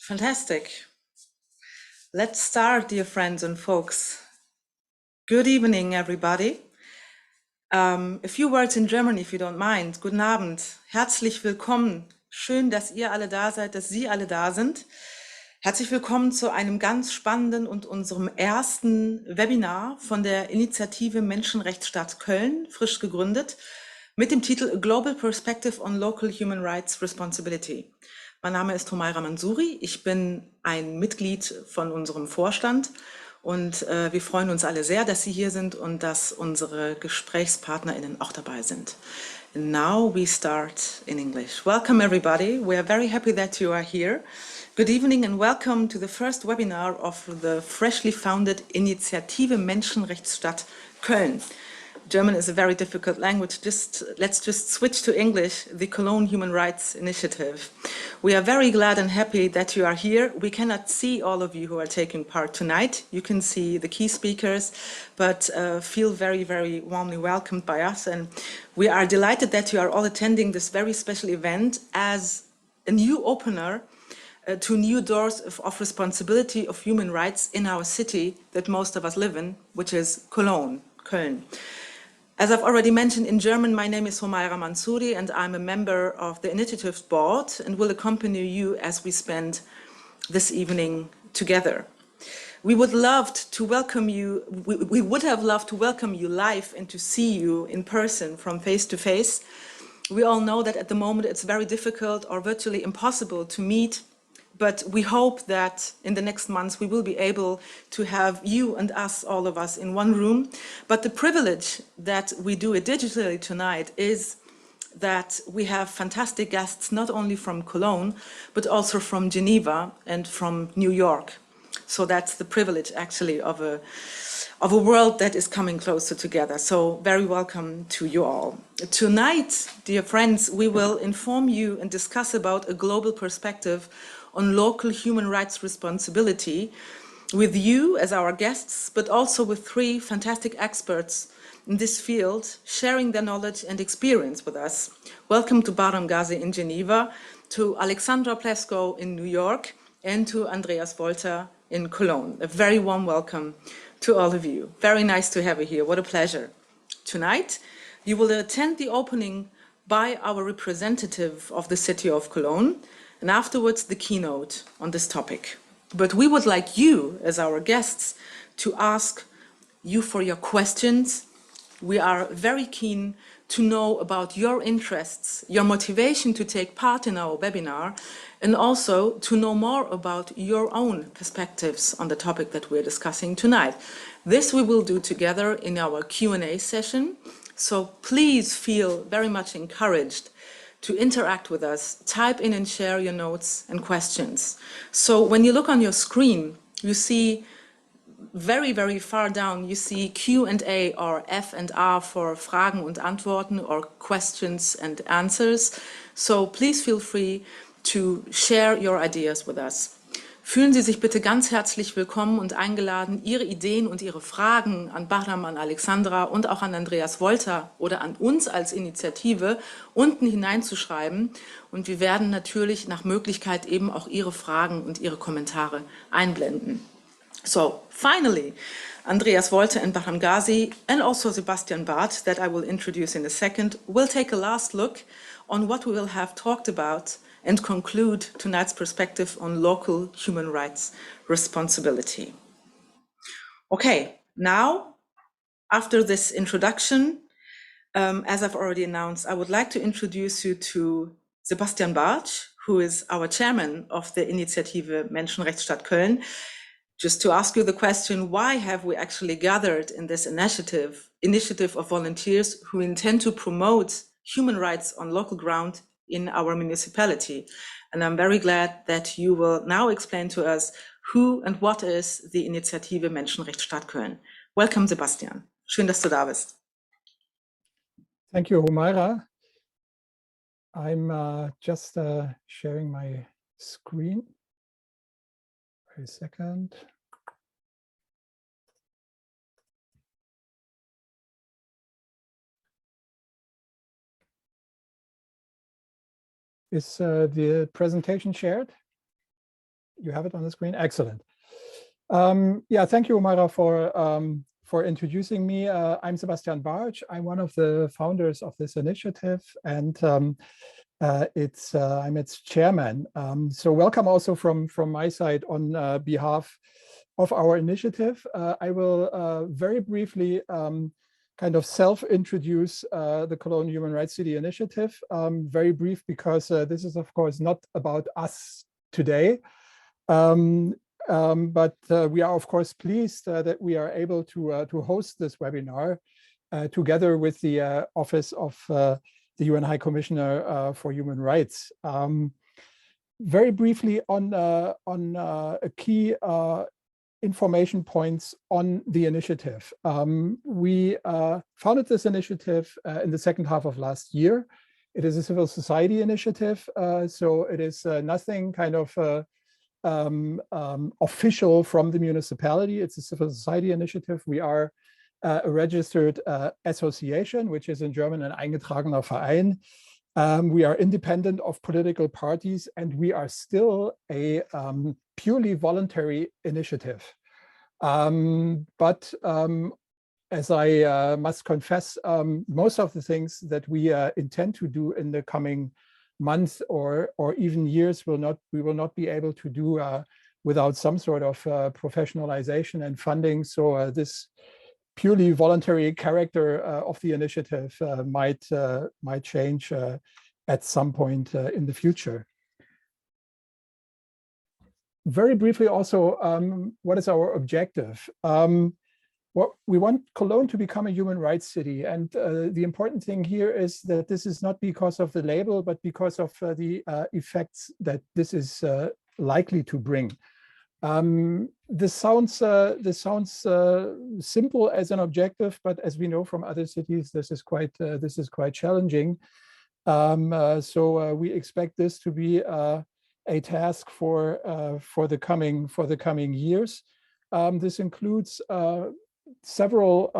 Fantastic. Let's start, dear friends and folks. Good evening, everybody. A few words in German, if you don't mind. Guten Abend. Herzlich willkommen. Schön, dass ihr alle da seid, dass Sie alle da sind. Herzlich willkommen zu einem ganz spannenden und unserem ersten Webinar von der Initiative Menschenrechtsstadt Köln, frisch gegründet, mit dem Titel A Global Perspective on Local Human Rights Responsibility. Mein Name ist Humaira Mansouri, ich bin ein Mitglied von unserem Vorstand und wir freuen uns alle sehr, dass Sie hier sind und dass unsere GesprächspartnerInnen auch dabei sind. And now we start in English. Welcome everybody, we are very happy that you are here. Good evening and welcome to the first webinar of the freshly founded Initiative Menschenrechtsstadt Köln. German is a very difficult language. Let's just switch to English, the Cologne Human Rights Initiative. We are very glad and happy that you are here. We cannot see all of you who are taking part tonight. You can see the key speakers, but feel very, very warmly welcomed by us. And we are delighted that you are all attending this very special event as a new opener to new doors of responsibility of human rights in our city that most of us live in, which is Cologne, Köln. As I've already mentioned in German, my name is Humaira Mansouri and I'm a member of the Initiatives Board and will accompany you as we spend this evening together. We would love to welcome you, we would have loved to welcome you live and to see you in person from face to face. We all know that at the moment it's very difficult or virtually impossible to meet, but we hope that in the next months we will be able to have you and us, all of us, in one room. But the privilege that we do it digitally tonight is that we have fantastic guests, not only from Cologne, but also from Geneva and from New York. So that's the privilege, actually, of a world that is coming closer together. So very welcome to you all. Tonight, dear friends, we will inform you and discuss about a global perspective on local human rights responsibility with you as our guests, but also with three fantastic experts in this field sharing their knowledge and experience with us. Welcome to Bahram Ghazi in Geneva, to Alexandra Plesko in New York, and to Andreas Wolter in Cologne. A very warm welcome to all of you. Very nice to have you here. What a pleasure. Tonight, you will attend the opening by our representative of the city of Cologne, and afterwards the keynote on this topic. But we would like you, as our guests, to ask you for your questions. We are very keen to know about your interests, your motivation to take part in our webinar, and also to know more about your own perspectives on the topic that we're discussing tonight. This we will do together in our Q&A session, so please feel very much encouraged to interact with us, type in and share your notes and questions. So when you look on your screen, you see very, very far down, you see Q&A or F and R for Fragen und Antworten or questions and answers. So please feel free to share your ideas with us. Fühlen Sie sich bitte ganz herzlich willkommen und eingeladen, Ihre Ideen und Ihre Fragen an Bahram, an Alexandra und auch an Andreas Wolter oder an uns als Initiative unten hineinzuschreiben. Und wir werden natürlich nach Möglichkeit eben auch Ihre Fragen und Ihre Kommentare einblenden. So, finally, Andreas Wolter and Bahram Ghazi, and also Sebastian Barth, that I will introduce in a second, will take a last look on what we will have talked about and conclude tonight's perspective on local human rights responsibility. Okay, now, after this introduction, as I've already announced, I would like to introduce you to Sebastian Barth, who is our chairman of the Initiative Menschenrechtsstadt Köln. Just to ask you the question, why have we actually gathered in this initiative of volunteers who intend to promote human rights on local ground in our municipality? And I'm very glad that you will now explain to us who and what is the Initiative Menschenrechtsstadt Köln. Welcome, Sebastian. Schön, dass du da bist. Thank you, Humaira. I'm just sharing my screen. Wait a second. Is the presentation shared? you have it on the screen? Excellent. Yeah, thank you, Omara, for introducing me. I'm Sebastian Bartsch. I'm one of the founders of this initiative, and I'm its chairman. So welcome also from my side on behalf of our initiative. I will very briefly kind of self-introduce the Cologne Human Rights City Initiative. Very brief because this is, of course, not about us today. But we are, of course, pleased that we are able to host this webinar together with the Office of the UN High Commissioner for Human Rights. Very briefly on a key information points on the initiative. We founded this initiative in the second half of last year. It is a civil society initiative, so it is nothing kind of official from the municipality. It's a civil society initiative. We are a registered association, which is in German an eingetragener Verein. We are independent of political parties, and we are still a purely voluntary initiative. But as I must confess, most of the things that we intend to do in the coming months or even years we will not be able to do without some sort of professionalization and funding. So this purely voluntary character of the initiative might change at some point in the future. Very briefly also, what is our objective? We want Cologne to become a human rights city. And the important thing here is that this is not because of the label, but because of the effects that this is likely to bring. This sounds simple as an objective, but as we know from other cities, this is quite challenging. So we expect this to be a task for the coming years. This includes several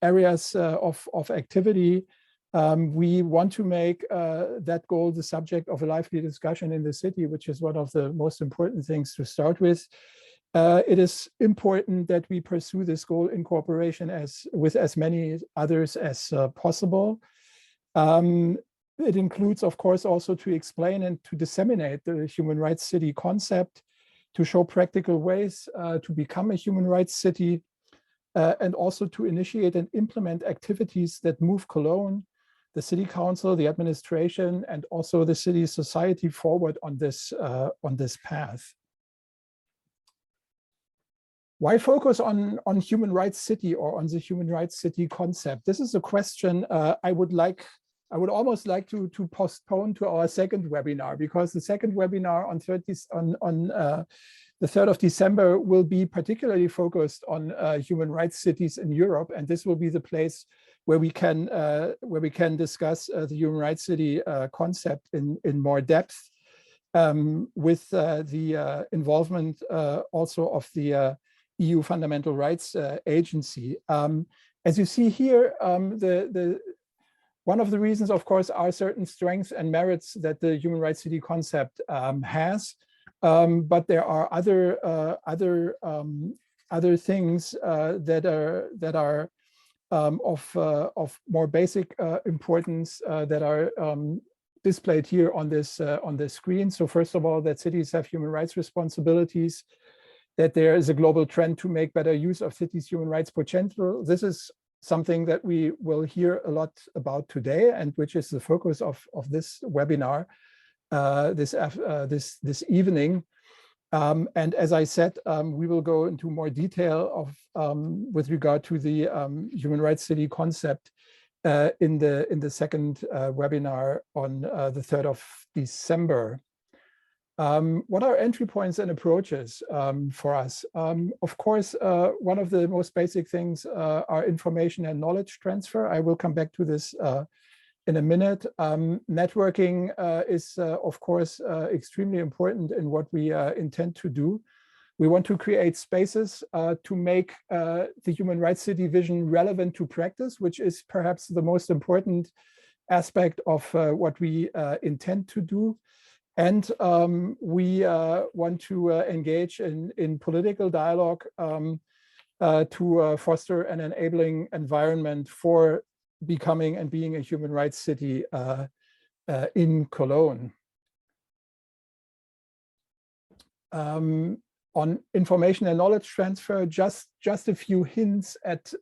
areas of activity. We want to make that goal the subject of a lively discussion in the city, which is one of the most important things to start with. It is important that we pursue this goal in cooperation with as many others as possible. It includes, of course, also to explain and to disseminate the human rights city concept, to show practical ways to become a human rights city, and also to initiate and implement activities that move Cologne, the city council, the administration, and also the city society forward on this path. Why focus on human rights city or on the human rights city concept? This is a question I would almost like to postpone to our second webinar, because the second webinar on the 3rd of December will be particularly focused on human rights cities in Europe, and this will be the place where we can discuss the human rights city concept in more depth, with the involvement also of the EU Fundamental Rights Agency. As you see here, one of the reasons, of course, are certain strengths and merits that the human rights city concept has. But there are other things that are of more basic importance that are displayed here on this screen. So first of all, that cities have human rights responsibilities, that there is a global trend to make better use of cities' human rights potential. This is something that we will hear a lot about today, and which is the focus of this webinar this evening. And as I said, we will go into more detail with regard to the human rights city concept in the second webinar on the 3rd of December. What are entry points and approaches for us? Of course, one of the most basic things are information and knowledge transfer. I will come back to this in a minute. Networking is, of course, extremely important in what we intend to do. We want to create spaces to make the human rights city vision relevant to practice, which is perhaps the most important aspect of what we intend to do. And we want to engage in political dialogue to foster an enabling environment for becoming and being a human rights city in Cologne. On information and knowledge transfer, just a few hints at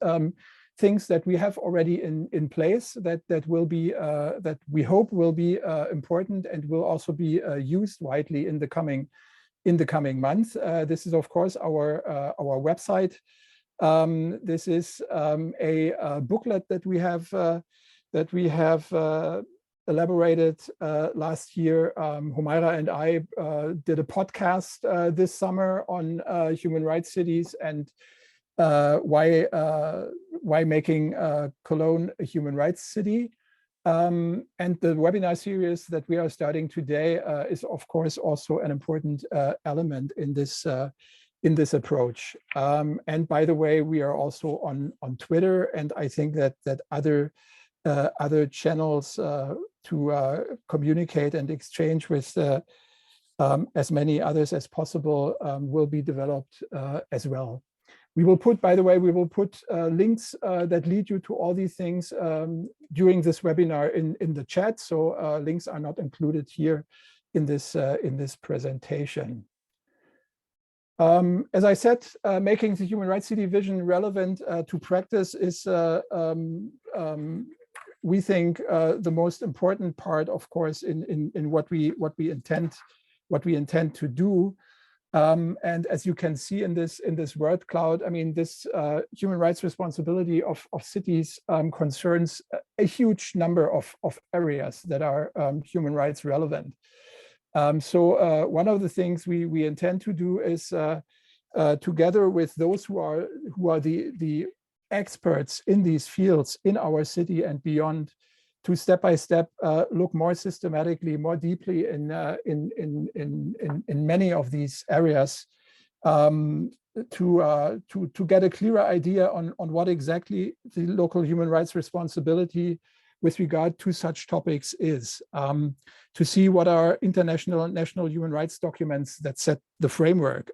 things that we have already in place that will be that we hope will be important and will also be used widely in the coming months. This is of course our website. This is a booklet that we have elaborated last year. Humaira and I did a podcast this summer on human rights cities and why making Cologne a human rights city. And the webinar series that we are starting today is of course also an important element in this approach. And by the way, we are also on Twitter, and I think that other channels to communicate and exchange with as many others as possible will be developed as well. We will put, by the way, links that lead you to all these things during this webinar in the chat. So links are not included here in this presentation. As I said, making the human rights city vision relevant to practice is, we think, the most important part, of course, in what we intend to do. And as you can see in this word cloud, I mean, this human rights responsibility of cities concerns a huge number of areas that are human rights relevant. So one of the things we intend to do is together with those who are the experts in these fields in our city and beyond, to step by step look more systematically, more deeply in many of these areas to get a clearer idea on what exactly the local human rights responsibility with regard to such topics is, to see what are international and national human rights documents that set the framework,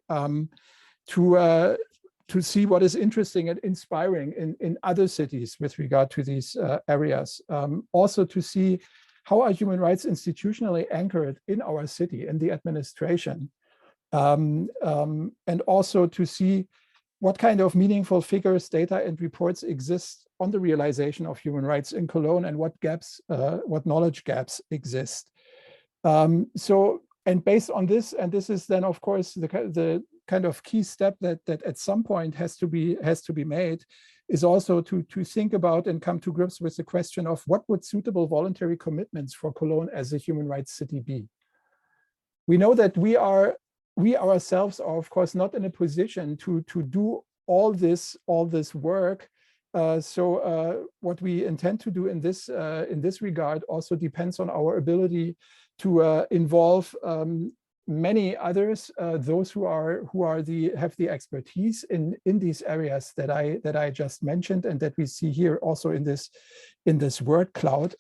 to see what is interesting and inspiring in other cities with regard to these areas. Also to see how are human rights institutionally anchored in our city, in the administration. And also to see what kind of meaningful figures, data, and reports exist on the realization of human rights in Cologne, and what gaps, what knowledge gaps exist. And based on this, and this is then of course the kind of key step that at some point has to be made, is also to think about and come to grips with the question of what would suitable voluntary commitments for Cologne as a human rights city be. We know that we ourselves are of course not in a position to do all this work. So what we intend to do in this regard also depends on our ability to involve many others, those who have the expertise in these areas that I just mentioned, and that we see here also in this word cloud.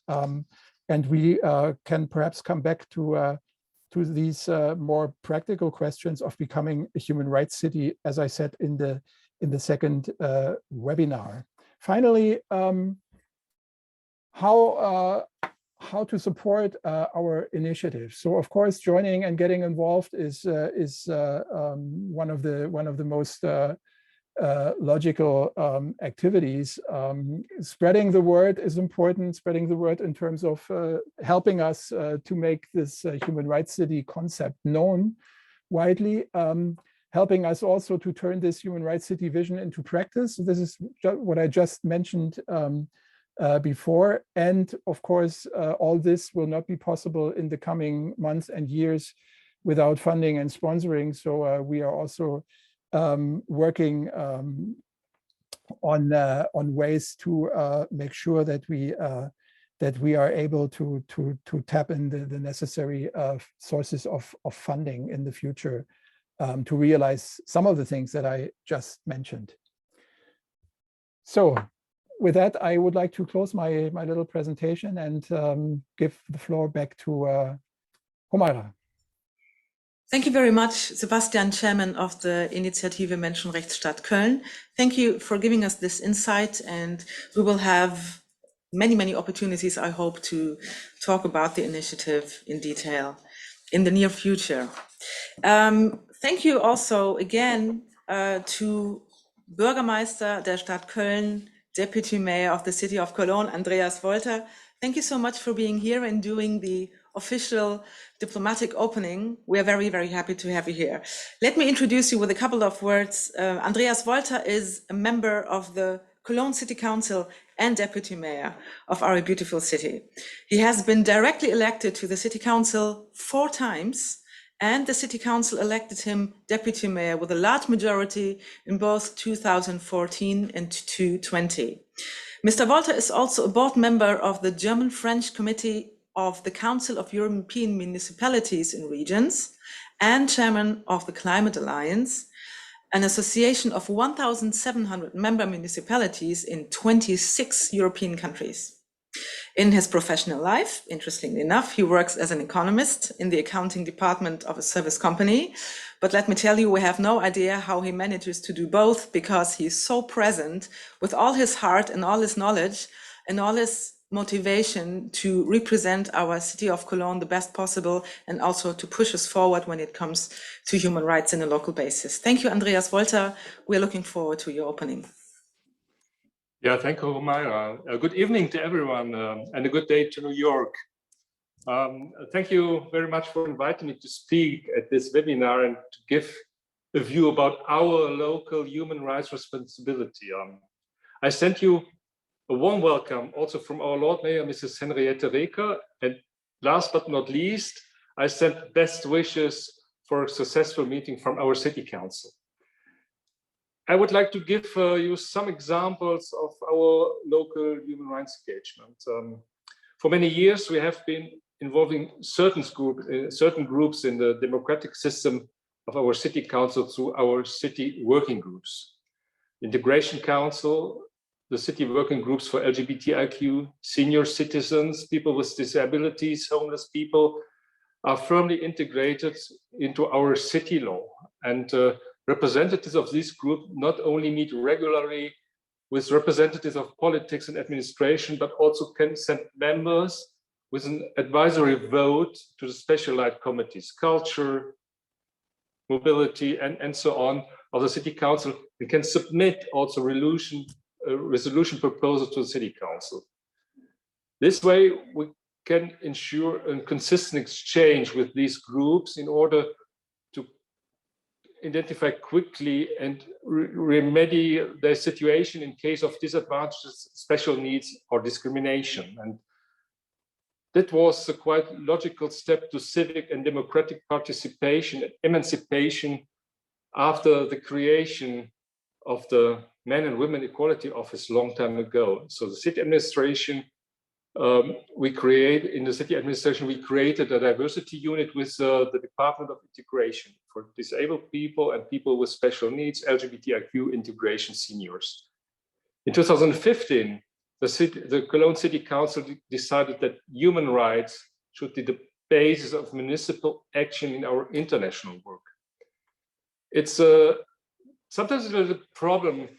And we can perhaps come back to these more practical questions of becoming a human rights city, as I said in the second webinar. Finally, how to support our initiative. So of course, joining and getting involved is one of the most logical activities. Spreading the word is important. Spreading the word in terms of helping us to make this human rights city concept known widely. Helping us also to turn this human rights city vision into practice. This is what I just mentioned before. And of course, all this will not be possible in the coming months and years without funding and sponsoring. So we are also working on ways to make sure that we are able to tap in the necessary sources of funding in the future to realize some of the things that I just mentioned. So with that, I would like to close my little presentation and give the floor back to Humaira. Thank you very much, Sebastian, Chairman of the Initiative Menschenrechtsstadt Köln. Thank you for giving us this insight, and we will have many opportunities, I hope, to talk about the initiative in detail in the near future. Thank you also again to Bürgermeister der Stadt Köln, Deputy Mayor of the City of Cologne, Andreas Wolter. Thank you so much for being here and doing the official diplomatic opening. We are very happy to have you here. Let me introduce you with a couple of words. Andreas Wolter is a member of the Cologne City Council and Deputy Mayor of our beautiful city. He has been directly elected to the City Council 4 times, and the City Council elected him Deputy Mayor with a large majority in both 2014 and 2020. Mr. Wolter is also a board member of the German-French Committee of the Council of European Municipalities and Regions and chairman of the Climate Alliance, an association of 1,700 member municipalities in 26 European countries. In his professional life, interestingly enough, he works as an economist in the accounting department of a service company. But let me tell you, we have no idea how he manages to do both, because he's so present with all his heart and all his knowledge and all his motivation to represent our city of Cologne the best possible, and also to push us forward when it comes to human rights in a local basis. Thank you, Andreas Wolter. We're looking forward to your opening. Yeah, thank you, Myra. Good evening to everyone, and a good day to New York. Thank you very much for inviting me to speak at this webinar and to give a view about our local human rights responsibility. I sent you a warm welcome also from our Lord Mayor, Mrs. Henriette Reker, and last but not least, I sent best wishes for a successful meeting from our City Council. I would like to give you some examples of our local human rights engagement. For many years, we have been involving certain groups in the democratic system of our City Council through our city working groups. Integration Council, the city working groups for LGBTIQ, senior citizens, people with disabilities, homeless people, are firmly integrated into our city law. And representatives of this group not only meet regularly with representatives of politics and administration, but also can send members with an advisory vote to the specialized committees, culture, mobility, and so on, of the City Council, and can submit also resolution proposals to the City Council. This way, we can ensure a consistent exchange with these groups in order to identify quickly and remedy their situation in case of disadvantages, special needs, or discrimination. And that was a quite logical step to civic and democratic participation and emancipation after the creation of the Men and Women Equality Office long time ago. So the city administration, we created a diversity unit with the Department of Integration for disabled people and people with special needs, LGBTIQ integration seniors. In 2015, the Cologne City Council decided that human rights should be the basis of municipal action in our international work. It's sometimes a little problem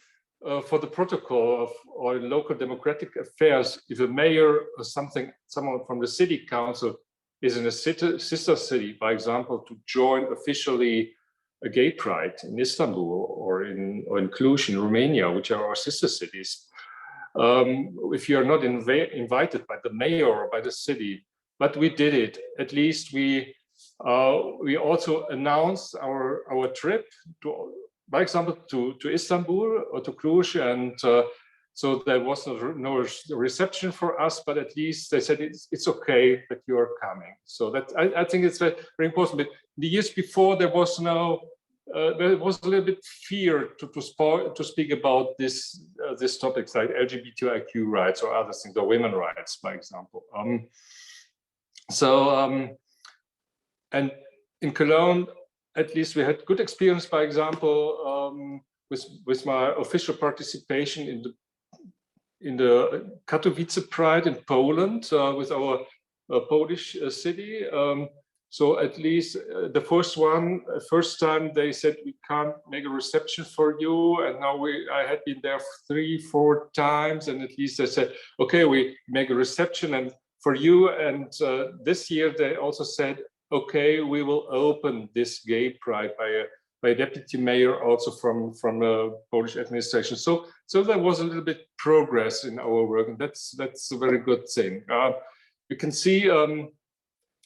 for the protocol or in local democratic affairs if a mayor or someone from the city council is in a sister city, for example, to join officially a gay pride in Istanbul or in Cluj in Romania, which are our sister cities. If you are not invited by the mayor or by the city, but we did it. At least we also announced our trip to, by example, to Istanbul or to Cluj, and so there was no reception for us, but at least they said it's okay that you are coming. So that I think it's very, very important. But the years before, there was a little bit fear to speak about these topics like LGBTIQ rights or other things, or women's rights, by example. And in Cologne, at least we had good experience, by example, with my official participation in the Katowice Pride in Poland with our Polish city. So at least the first time they said we can't make a reception for you, and now I had been there 3-4 times, and at least they said, okay, we make a reception and for you. And this year they also said, okay, we will open this gay pride by a deputy mayor, also from the Polish administration. So there was a little bit progress in our work, and that's a very good thing. You can see.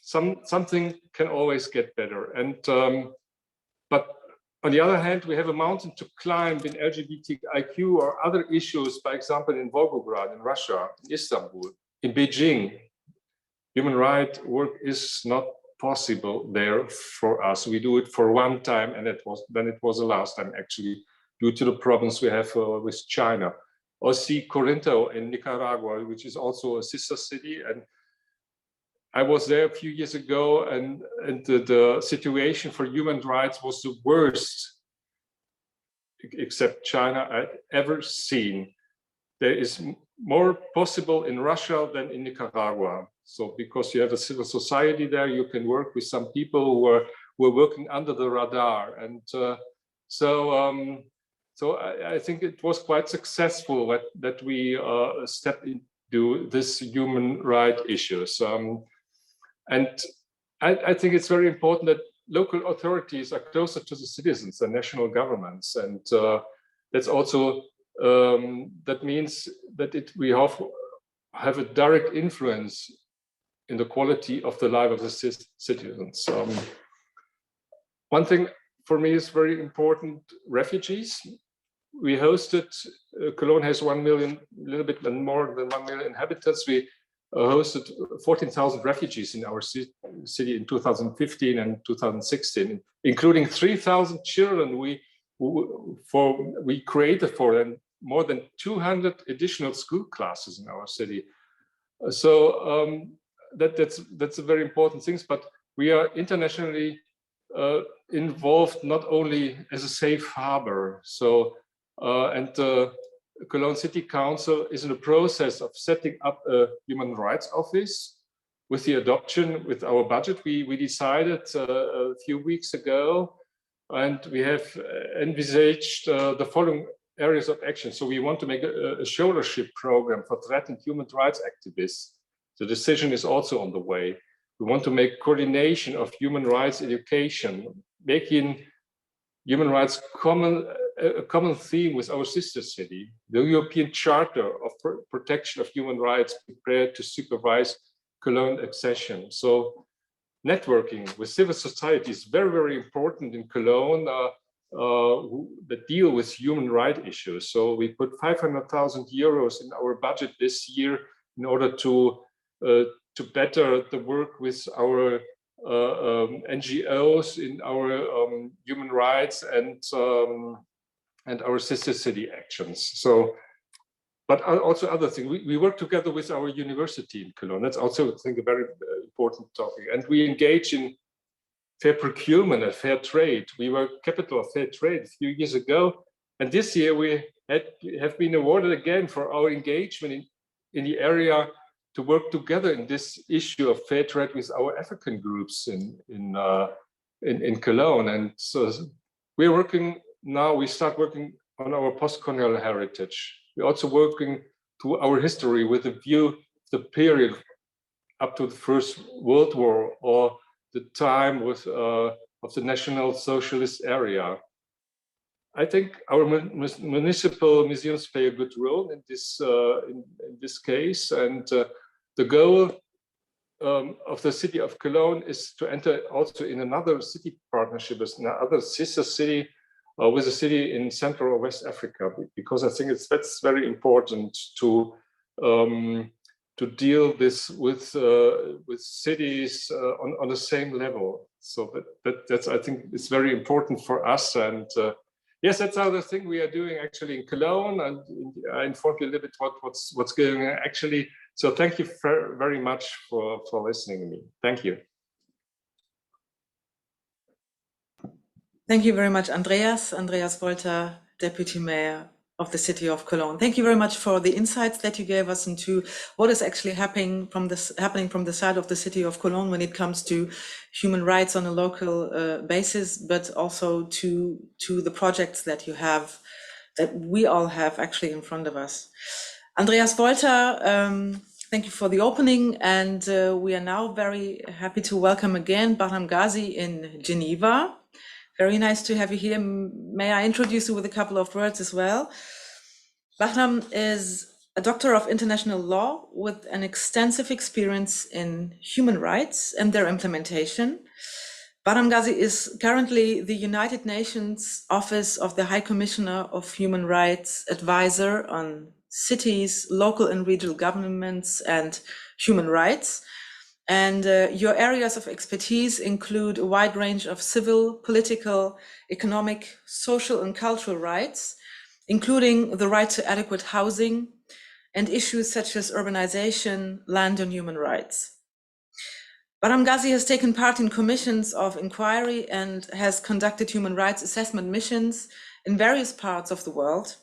Something can always get better, and but on the other hand, we have a mountain to climb in LGBTIQ or other issues. For example, in Volgograd, in Russia, in Istanbul, in Beijing, human rights work is not possible there for us. We do it for one time, and it was the last time actually, due to the problems we have with China. Or see Corinto in Nicaragua, which is also a sister city, and I was there a few years ago, and the situation for human rights was the worst, except China, I'd ever seen. There is more possible in Russia than in Nicaragua. So because you have a civil society there, you can work with some people who are working under the radar. And so I think it was quite successful that we stepped into this human rights issues. And I think it's very important that local authorities are closer to the citizens than national governments. And that's also, that means that we have a direct influence in the quality of the life of the citizens. One thing for me is very important, refugees. We hosted, Cologne has 1 million, a little bit more than 1 million inhabitants. We hosted 14,000 refugees in our city in 2015 and 2016, including 3,000 children. We created for them more than 200 additional school classes in our city. So that's a very important thing. But we are internationally involved not only as a safe harbor. So and Cologne City Council is in the process of setting up a human rights office. With the adoption, with our budget, we decided a few weeks ago, and we have envisaged the following areas of action. So we want to make a shouldership program for threatened human rights activists. The decision is also on the way. We want to make coordination of human rights education, making human rights a common theme with our sister city, the European Charter of Protection of Human Rights, prepared to supervise Cologne accession. So networking with civil society is very, very important in Cologne that deal with human rights issues. So we put 500,000 euros in our budget this year in order to better the work with our NGOs in our human rights and our sister city actions. So, but also other things. We work together with our university in Cologne. That's also, I think, a very important topic. And we engage in fair procurement and fair trade. We were capital of fair trade a few years ago. And this year we have been awarded again for our engagement in the area to work together in this issue of fair trade with our African groups in Cologne. And so we're working now, we start working on our post-colonial heritage. We're also working to our history with a view to the period up to the First World War or the time of the National Socialist area. I think our municipal museums play a good role in this case, and the goal of the city of Cologne is to enter also in another city partnership with another sister city, with a city in Central or West Africa, because I think that's very important to deal this with cities on the same level. So that's I think it's very important for us. And yes, that's another thing we are doing actually in Cologne, and I informed you a little bit what's going on actually. So thank you very much for listening to me. Thank you. Thank you very much, Andreas. Andreas Wolter, Deputy Mayor of the city of Cologne. Thank you very much for the insights that you gave us into what is actually happening from the side of the city of Cologne when it comes to human rights on a local basis, but also to the projects that you have, that we all have actually in front of us. Andreas Wolter, thank you for the opening, and we are now very happy to welcome again Bahram Ghazi in Geneva. Very nice to have you here. May I introduce you with a couple of words as well? Bahram is a doctor of international law with an extensive experience in human rights and their implementation. Bahram Ghazi is currently the United Nations Office of the High Commissioner of Human Rights Advisor on cities, local and regional governments, and human rights. And your areas of expertise include a wide range of civil, political, economic, social, and cultural rights, including the right to adequate housing and issues such as urbanization, land, and human rights. Bahram Ghazi has taken part in commissions of inquiry and has conducted human rights assessment missions in various parts of the world.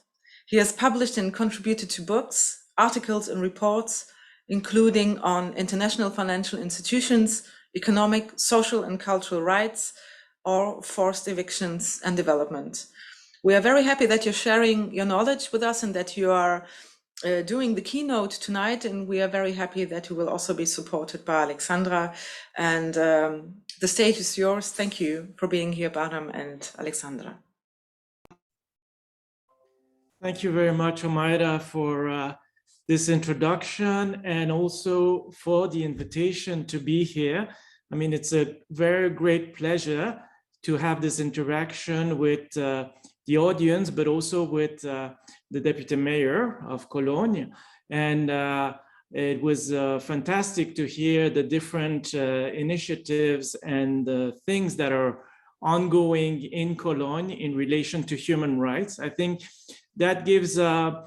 He has published and contributed to books, articles, and reports, including on international financial institutions, economic, social, and cultural rights, or forced evictions and development. We are very happy that you're sharing your knowledge with us and that you are doing the keynote tonight, and we are very happy that you will also be supported by Alexandra. And the stage is yours. Thank you for being here, Bahram and Alexandra. Thank you very much, Omaira, for this introduction and also for the invitation to be here. I mean, it's a very great pleasure to have this interaction with the audience, but also with the Deputy Mayor of Cologne. And it was fantastic to hear the different initiatives and things that are ongoing in Cologne in relation to human rights. I think that gives a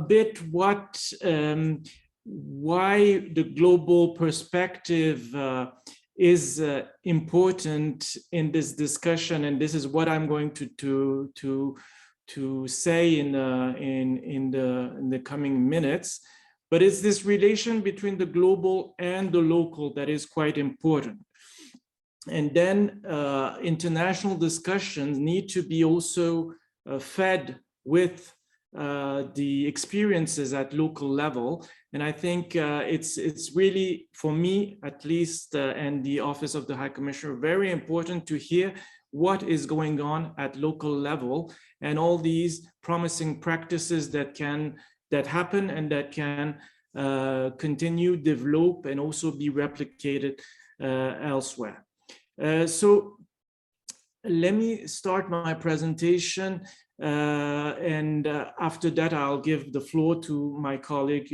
bit why the global perspective is important in this discussion, and this is what I'm going to say in the coming minutes. But it's this relation between the global and the local that is quite important. And then international discussions need to be also fed with the experiences at local level. And I think it's really, for me at least, and the Office of the High Commissioner, very important to hear what is going on at local level and all these promising practices that happen and that can continue, develop, and also be replicated elsewhere. So let me start my presentation, and after that I'll give the floor to my colleague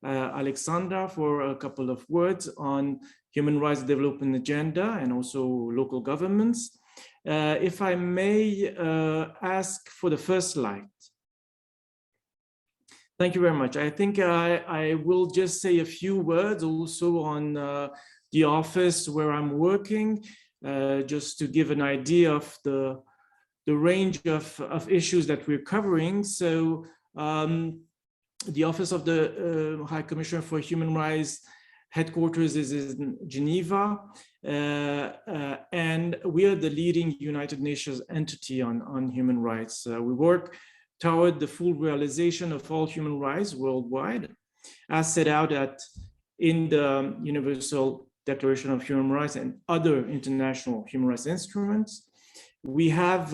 Alexandra for a couple of words on human rights development agenda and also local governments. If I may ask for the first slide. Thank you very much. I think I will just say a few words also on the office where I'm working, just to give an idea of the range of issues that we're covering. So the Office of the High Commissioner for Human Rights headquarters is in Geneva, and we are the leading United Nations entity on human rights. We work toward the full realization of all human rights worldwide, as set out in the Universal Declaration of Human Rights and other international human rights instruments. We have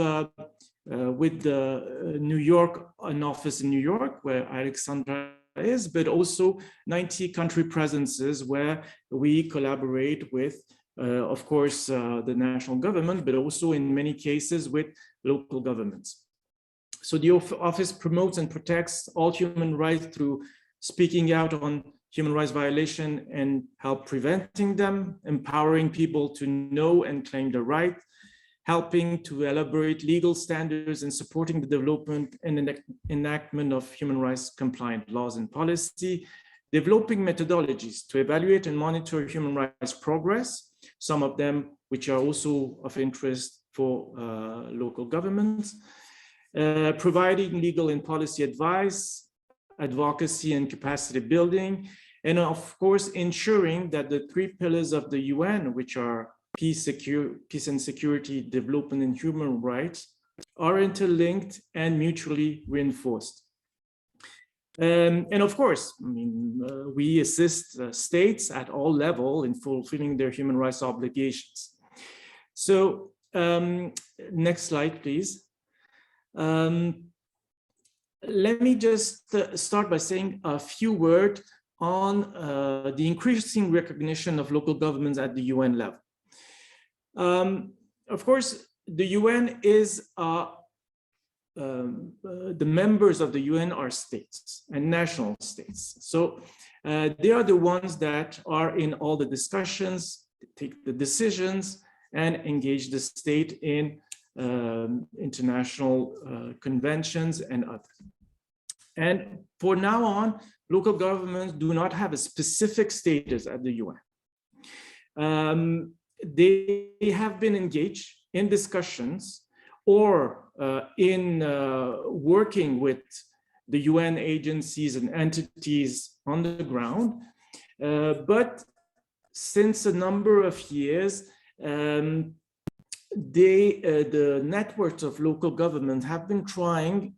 with the New York, an office in New York where Alexandra is, but also 90 country presences where we collaborate with, of course, the national government, but also in many cases with local governments. So the office promotes and protects all human rights through speaking out on human rights violation and help preventing them, empowering people to know and claim their right, helping to elaborate legal standards and supporting the development and enactment of human rights compliant laws and policy, developing methodologies to evaluate and monitor human rights progress, some of them which are also of interest for local governments, providing legal and policy advice, advocacy and capacity building, and of course, ensuring that the 3 pillars of the UN, which are peace and security, development, and human rights, are interlinked and mutually reinforced. And of course, I mean, we assist states at all levels in fulfilling their human rights obligations. So next slide, please. Let me just start by saying a few words on the increasing recognition of local governments at the UN level. Of course, the UN is the members of the UN are states and national states. So they are the ones that are in all the discussions, take the decisions, and engage the state in international conventions and others. And for now on, local governments do not have a specific status at the UN. They have been engaged in discussions or in working with the UN agencies and entities on the ground. But since a number of years, the networks of local governments have been trying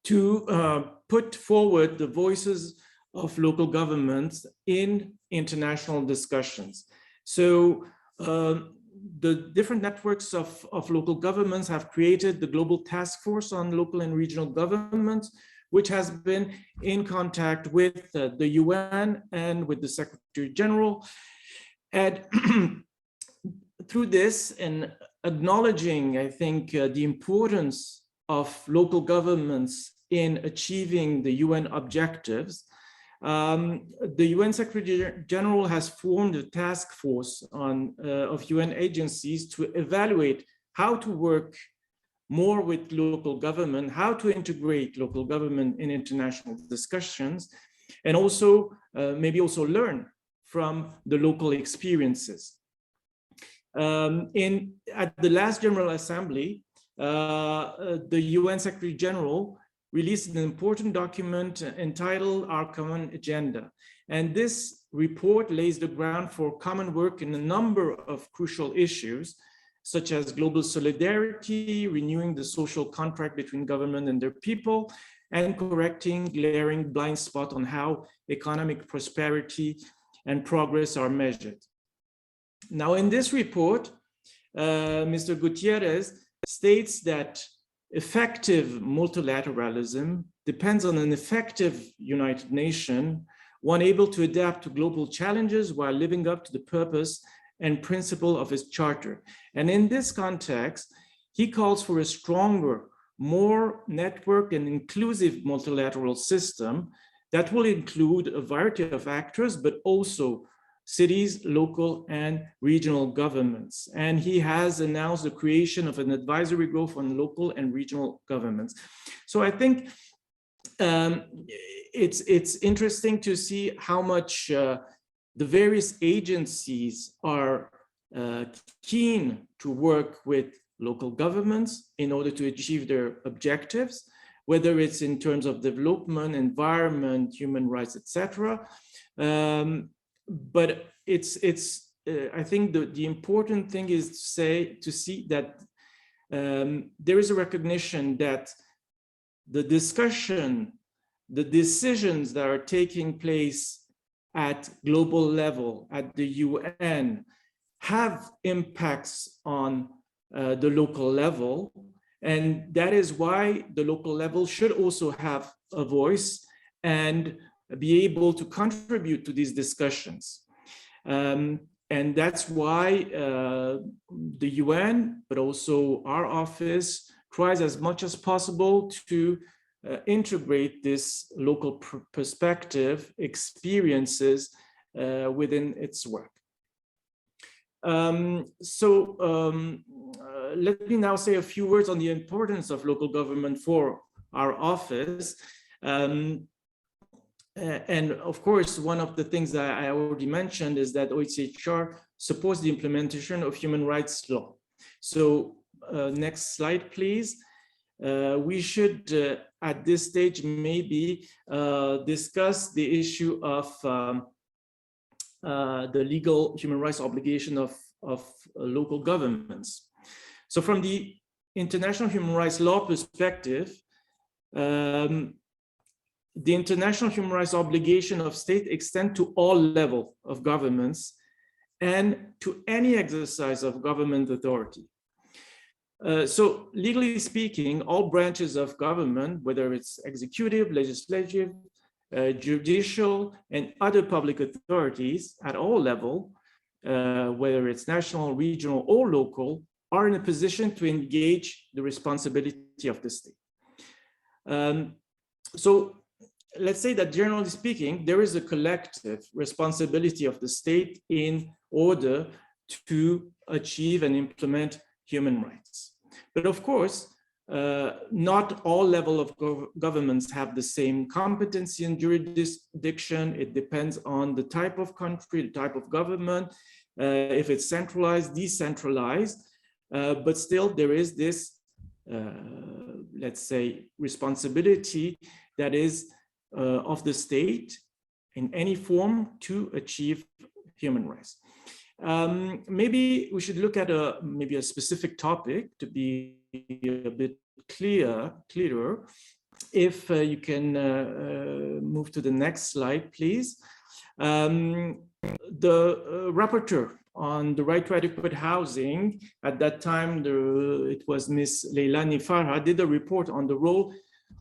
to put forward the voices of local governments in international discussions. So the different networks of local governments have created the Global Task Force on Local and Regional Governments, which has been in contact with the UN and with the Secretary General. And through this, and acknowledging, I think, the importance of local governments in achieving the UN objectives, the UN Secretary General has formed a task force of UN agencies to evaluate how to work more with local government, how to integrate local government in international discussions, and also maybe also learn from the local experiences. At the last General Assembly, the UN Secretary General released an important document entitled Our Common Agenda. And this report lays the ground for common work in a number of crucial issues, such as global solidarity, renewing the social contract between government and their people, and correcting glaring blind spot on how economic prosperity and progress are measured. Now, in this report, Mr. Gutierrez states that effective multilateralism depends on an effective United Nations, one able to adapt to global challenges while living up to the purpose and principle of its charter. And in this context, he calls for a stronger, more networked and inclusive multilateral system that will include a variety of actors, but also cities, local and regional governments. And he has announced the creation of an advisory group on local and regional governments. So I think it's interesting to see how much the various agencies are keen to work with local governments in order to achieve their objectives, whether it's in terms of development, environment, human rights, etc. But I think the important thing is to see that there is a recognition that the discussion, the decisions that are taking place at global level, at the UN, have impacts on the local level. And that is why the local level should also have a voice and be able to contribute to these discussions. And that's why the UN, but also our office, tries as much as possible to integrate this local perspective, experiences within its work. Let me now say a few words on the importance of local government for our office. And of course, one of the things that I already mentioned is that OHCHR supports the implementation of human rights law. So next slide, please. we should, at this stage, maybe discuss the issue of the legal human rights obligation of local governments. So from the international human rights law perspective, the international human rights obligation of state extend to all levels of governments and to any exercise of government authority. So legally speaking, all branches of government, whether it's executive, legislative, judicial, and other public authorities at all levels, whether it's national, regional, or local, are in a position to engage the responsibility of the state. So let's say that generally speaking, there is a collective responsibility of the state in order to achieve and implement human rights. But of course, not all levels of governments have the same competency and jurisdiction. It depends on the type of country, the type of government, if it's centralized, decentralized, but still there is this, let's say, responsibility that is of the state in any form to achieve human rights. Maybe we should look at maybe a specific topic to be a bit clearer. If you can move to the next slide, please. The rapporteur on the right to adequate housing, at that time, it was Ms. Leilani Farha, did a report on the role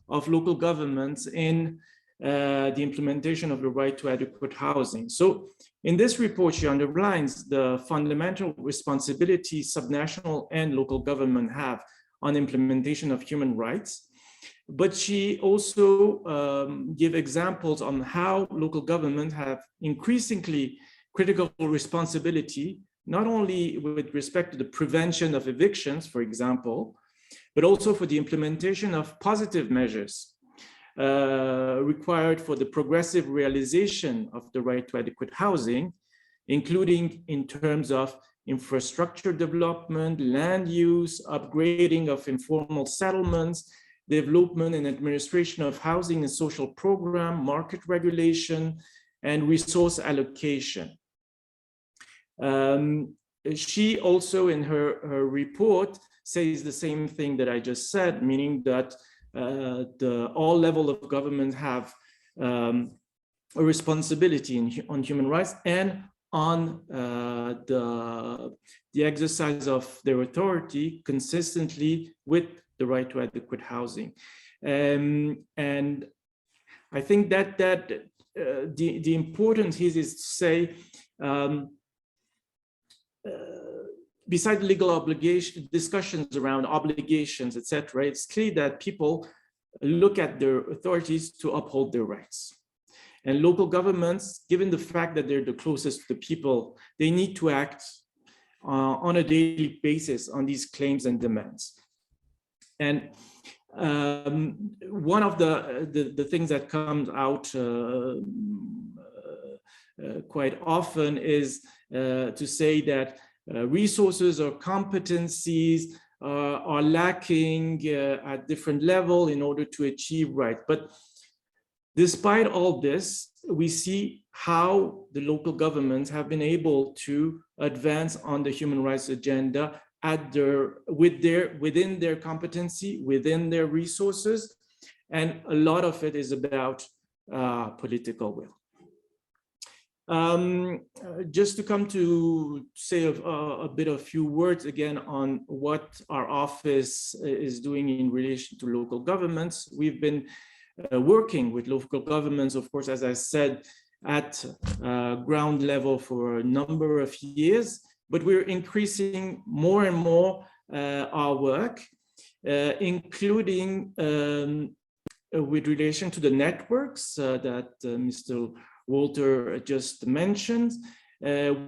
of local governments in the implementation of the right to adequate housing. So in this report, she underlines the fundamental responsibility subnational and local government have on implementation of human rights. But she also gives examples on how local governments have increasingly critical responsibility, not only with respect to the prevention of evictions, for example, but also for the implementation of positive measures required for the progressive realization of the right to adequate housing, including in terms of infrastructure development, land use, upgrading of informal settlements, development and administration of housing and social program, market regulation, and resource allocation. She also, in her report, says the same thing that I just said, meaning that all levels of government have a responsibility on human rights and on the exercise of their authority consistently with the right to adequate housing. And I think that the importance is to say, beside legal obligation discussions around obligations, etc., it's clear that people look at their authorities to uphold their rights. And local governments, given the fact that they're the closest to the people, they need to act on a daily basis on these claims and demands. And one of the things that comes out quite often is to say that resources or competencies are lacking at different levels in order to achieve rights. But despite all this, we see how the local governments have been able to advance on the human rights agenda within their competency, within their resources, and a lot of it is about political will. Just to come to say a few words again on what our office is doing in relation to local governments. We've been working with local governments, of course, as I said, at ground level for a number of years, but we're increasing more and more our work, including with relation to the networks that Mr. Walter just mentioned.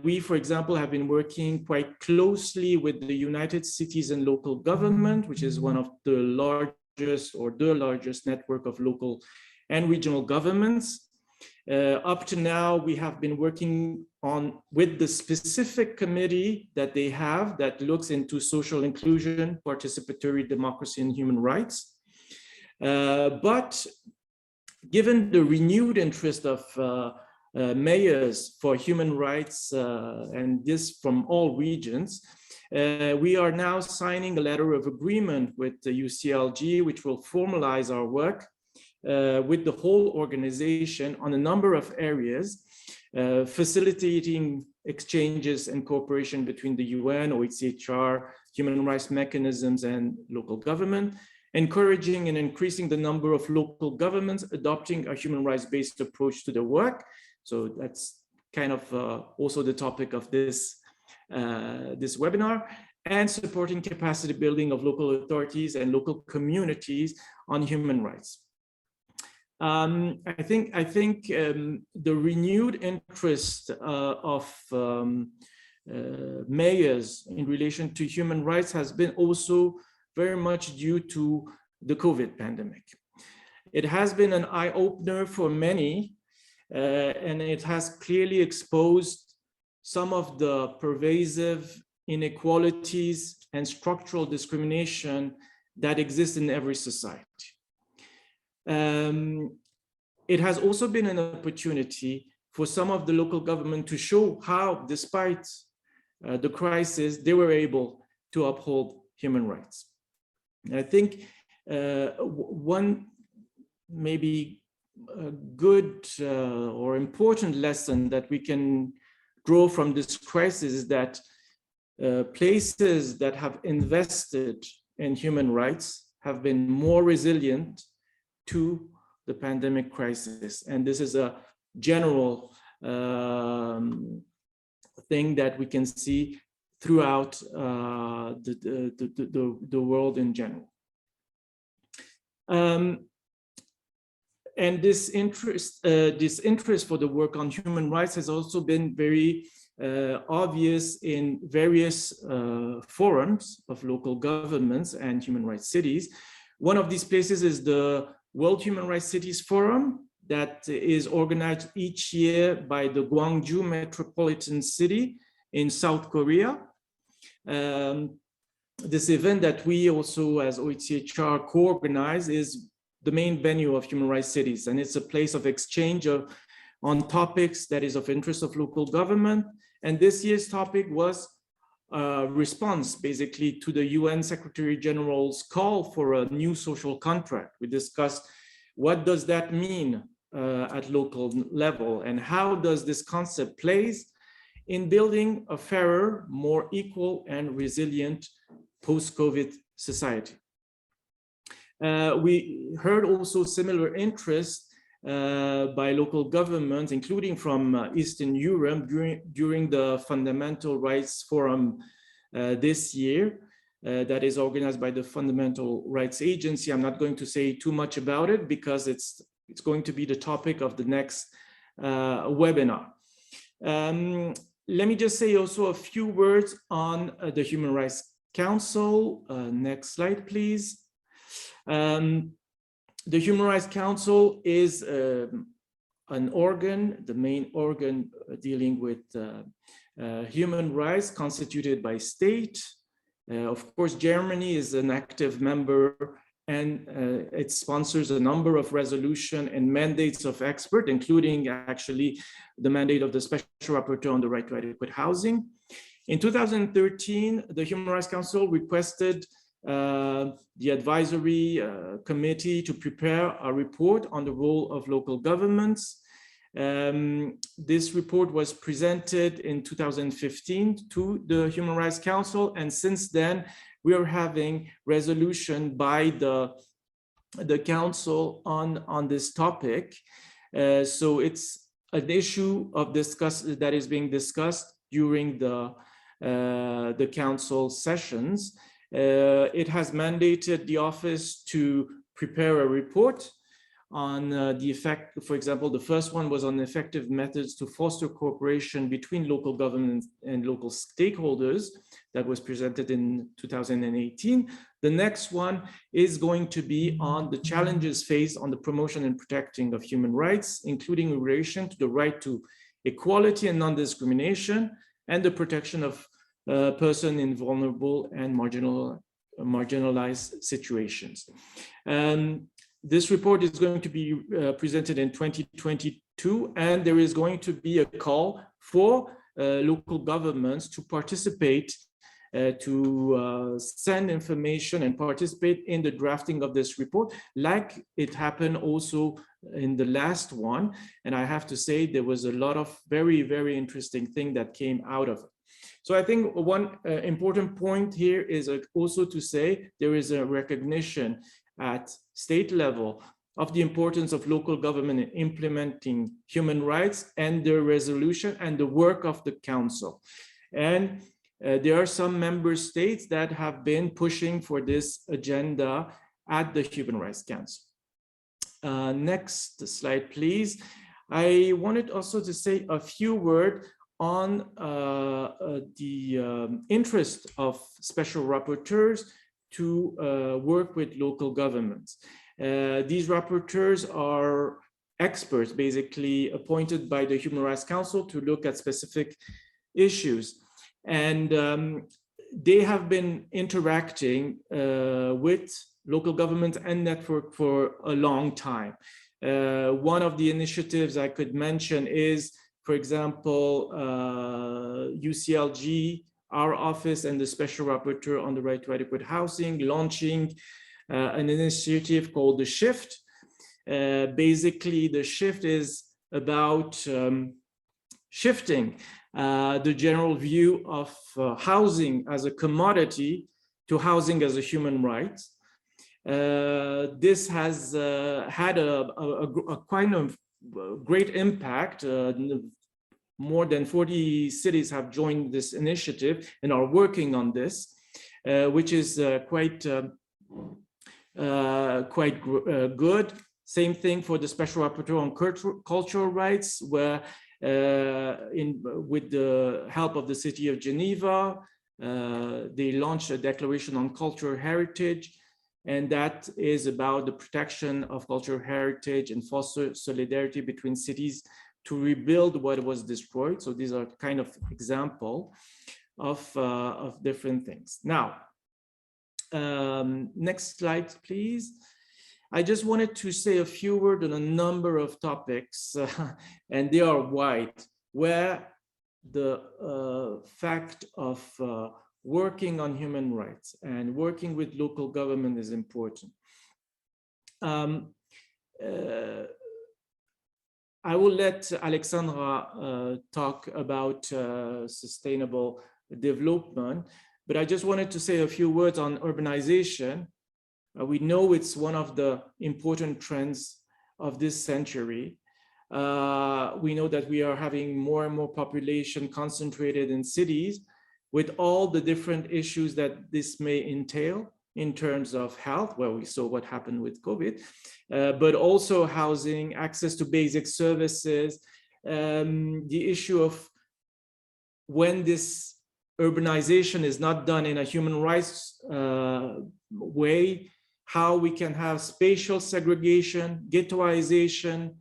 We, for example, have been working quite closely with the United Cities and Local Government, which is one of the largest network of local and regional governments. Up to now, we have been working with the specific committee that they have that looks into social inclusion, participatory democracy, and human rights. But given the renewed interest of mayors for human rights, and this from all regions, we are now signing a letter of agreement with the UCLG, which will formalize our work with the whole organization on a number of areas, facilitating exchanges and cooperation between the UN, OHCHR, human rights mechanisms, and local government, encouraging and increasing the number of local governments adopting a human rights-based approach to their work. So that's kind of also the topic of this webinar, and supporting capacity building of local authorities and local communities on human rights. I think the renewed interest of mayors in relation to human rights has been also very much due to the COVID pandemic. It has been an eye-opener for many, and it has clearly exposed some of the pervasive inequalities and structural discrimination that exist in every society. It has also been an opportunity for some of the local government to show how, despite the crisis, they were able to uphold human rights. And I think one maybe a good or important lesson that we can draw from this crisis is that places that have invested in human rights have been more resilient to the pandemic crisis. And this is a general thing that we can see throughout the world in general. And this interest for the work on human rights has also been very obvious in various forums of local governments and human rights cities. One of these places is the World Human Rights Cities Forum that is organized each year by the Gwangju Metropolitan City in South Korea. This event that we also as OHCHR co-organize is the main venue of human rights cities, and it's a place of exchange on topics that is of interest of local government. And this year's topic was a response basically to the UN Secretary General's call for a new social contract. We discussed what does that mean at local level, and how does this concept plays in building a fairer, more equal and resilient post-COVID society. We heard also similar interest by local governments, including from Eastern Europe during the Fundamental Rights Forum this year that is organized by the Fundamental Rights Agency. I'm not going to say too much about it because it's going to be the topic of the next webinar. Let me just say also a few words on the Human Rights Council. Next slide, please. The Human Rights Council is an organ, the main organ dealing with human rights, constituted by state. Of course, Germany is an active member, and it sponsors a number of resolutions and mandates of experts, including actually the mandate of the Special Rapporteur on the right to adequate housing. In 2013, the Human Rights Council requested the advisory committee to prepare a report on the role of local governments. This report was presented in 2015 to the Human Rights Council, and since then we are having resolution by the council on this topic. So it's an issue of that is being discussed during the council sessions. It has mandated the office to prepare a report on the effect. For example, the first one was on effective methods to foster cooperation between local governments and local stakeholders. That was presented in 2018. The next one is going to be on the challenges faced on the promotion and protecting of human rights, including in relation to the right to equality and non-discrimination, and the protection of persons in vulnerable and marginalized situations. This report is going to be presented in 2022, and there is going to be a call for local governments to participate, to send information and participate in the drafting of this report, like it happened also in the last one. And I have to say, there was a lot of very, very interesting thing that came out of it. So I think one important point here is also to say there is a recognition at state level of the importance of local government in implementing human rights and the resolution and the work of the council. And there are some member states that have been pushing for this agenda at the Human Rights Council. Next slide, please. I wanted also to say a few words on the interest of special rapporteurs to work with local governments. These rapporteurs are experts basically appointed by the Human Rights Council to look at specific issues. And they have been interacting with local government and network for a long time. One of the initiatives I could mention is, for example, UCLG, our office and the Special Rapporteur on the Right to Adequate Housing launching an initiative called The Shift. Basically, The Shift is about shifting the general view of housing as a commodity to housing as a human right. This has had a kind of great impact. More than 40 cities have joined this initiative and are working on this, which is quite good. Same thing for the Special Rapporteur on cultural rights, where with the help of the city of Geneva, they launched a declaration on cultural heritage, and that is about the protection of cultural heritage and foster solidarity between cities to rebuild what was destroyed. So these are kind of example of different things. Now, next slide, please. I just wanted to say a few words on a number of topics, and they are wide, where the fact of working on human rights and working with local government is important. I will let Alexandra talk about sustainable development, but I just wanted to say a few words on urbanization. We know it's one of the important trends of this century. We know that we are having more and more population concentrated in cities with all the different issues that this may entail in terms of health, where we saw what happened with COVID, but also housing, access to basic services, the issue of when this urbanization is not done in a human rights way, how we can have spatial segregation, ghettoization.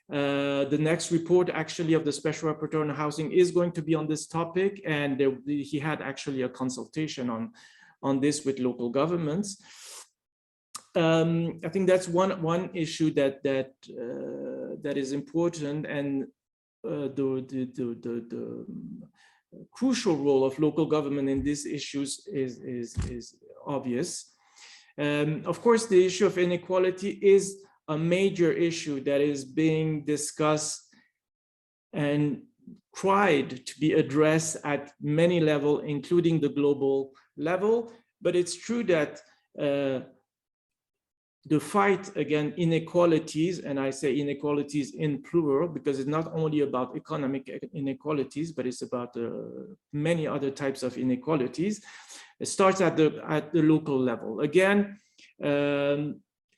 The next report actually of the Special Rapporteur on Housing is going to be on this topic, and he had actually a consultation on this with local governments. I think that's one issue that is important, and the crucial role of local government in these issues is obvious. Of course, the issue of inequality is a major issue that is being discussed and tried to be addressed at many levels, including the global level. But it's true that the fight against inequalities, and I say inequalities in plural because it's not only about economic inequalities, but it's about many other types of inequalities. It starts at the local level. Again,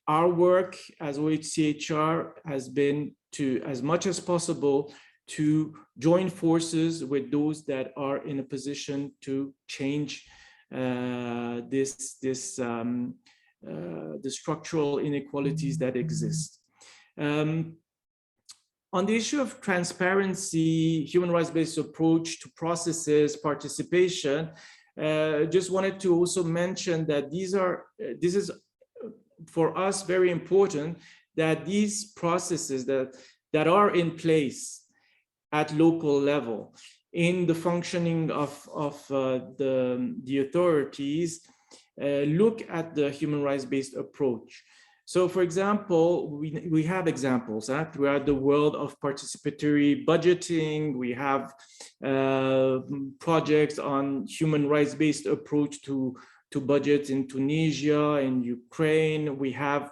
our work as OHCHR has been to, as much as possible, to join forces with those that are in a position to change the structural inequalities that exist. On on the issue of transparency, human rights-based approach to processes, participation, just wanted to also mention that this is for us very important, that these processes that are in place at local level in the functioning of the authorities look at the human rights-based approach. So, for example, we have examples throughout the world of participatory budgeting. We have projects on human rights-based approach to budgets in Tunisia, in Ukraine. We have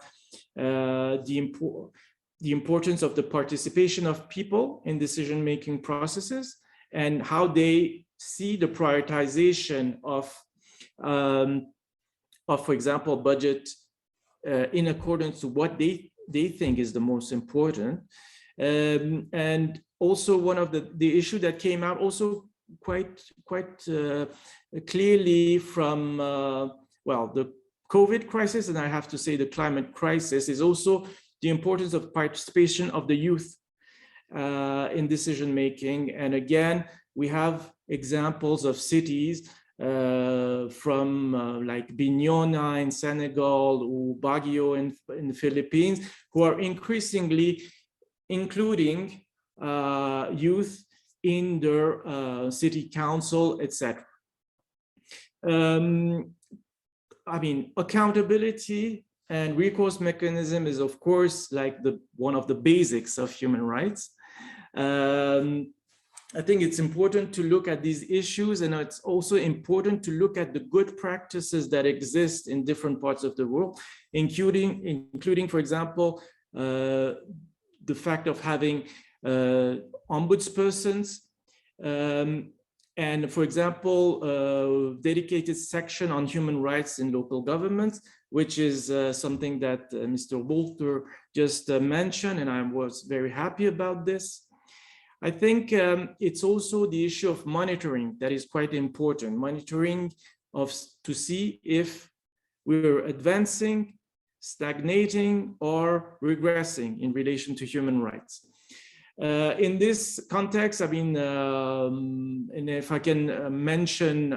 the importance of the participation of people in decision-making processes and how they see the prioritization of, for example, budget in accordance to what they think is the most important. And also one of the issue that came out also quite clearly from, well, the COVID crisis, and I have to say the climate crisis, is also the importance of participation of the youth in decision-making. And again, we have examples of cities from like Bignona in Senegal or Baguio in the Philippines, who are increasingly including youth in their city council, etc. I mean, accountability and recourse mechanism is, of course, like one of the basics of human rights. I think it's important to look at these issues, and it's also important to look at the good practices that exist in different parts of the world, including, for example, the fact of having ombudspersons, and, for example, dedicated section on human rights in local governments, which is something that Mr. Walter just mentioned, and I was very happy about this. I think it's also the issue of monitoring that is quite important. Monitoring to see if we're advancing, stagnating, or regressing in relation to human rights. In this context, I mean, and if I can mention,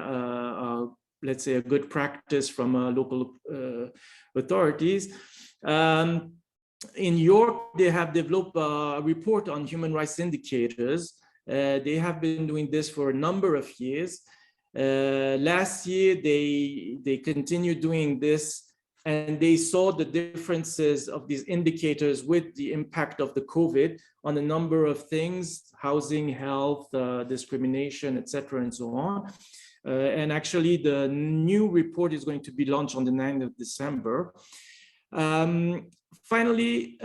let's say, a good practice from local authorities. In York, they have developed a report on human rights indicators. They have been doing this for a number of years. Last year, they continued doing this, and they saw the differences of these indicators with the impact of the COVID on a number of things: housing, health, discrimination, etc., and so on. And actually, the new report is going to be launched on the 9th of December. Finally,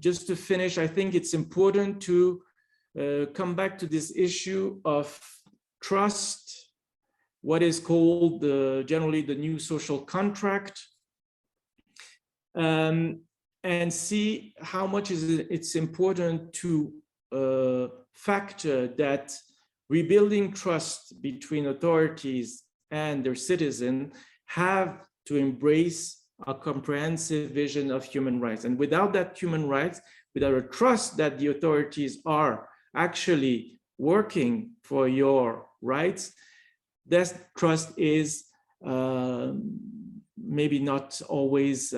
just to finish, I think it's important to come back to this issue of trust, what is called generally the new social contract, and see how much it's important to factor that rebuilding trust between authorities and their citizens have to embrace a comprehensive vision of human rights. And without that human rights, without a trust that the authorities are actually working for your rights, that trust is maybe not always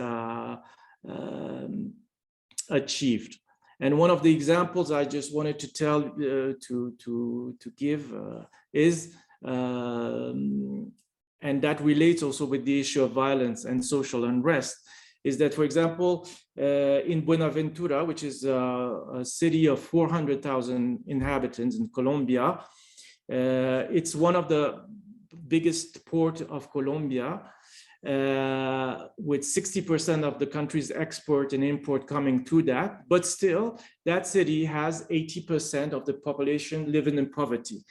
achieved. And one of the examples I just wanted to tell, to give is, and that relates also with the issue of violence and social unrest, is that, for example, in Buenaventura, which is a city of 400,000 inhabitants in Colombia, it's one of the biggest port of Colombia, with 60% of the country's export and import coming to that. But still, that city has 80% of the population living in poverty.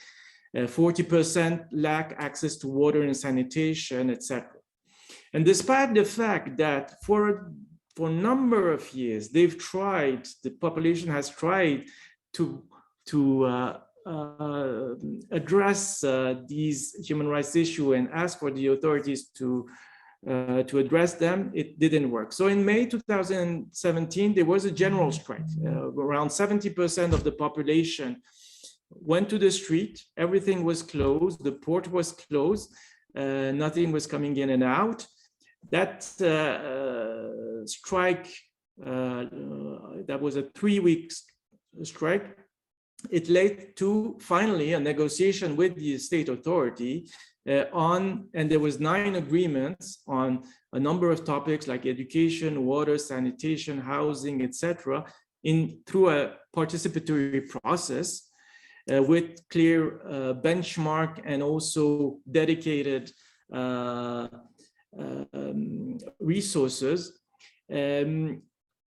40% lack access to water and sanitation, etc. And despite the fact that for a number of years, the population has tried to address these human rights issues and ask for the authorities to to address them, it didn't work. So in May 2017, there was a general strike. Around 70% of the population went to the street. Everything was closed. The port was closed. Nothing was coming in and out. That strike, that was a 3-week strike. It led to finally a negotiation with the state authority and there was 9 agreements on a number of topics like education, water, sanitation, housing, etc., through a participatory process with clear benchmark and also dedicated resources.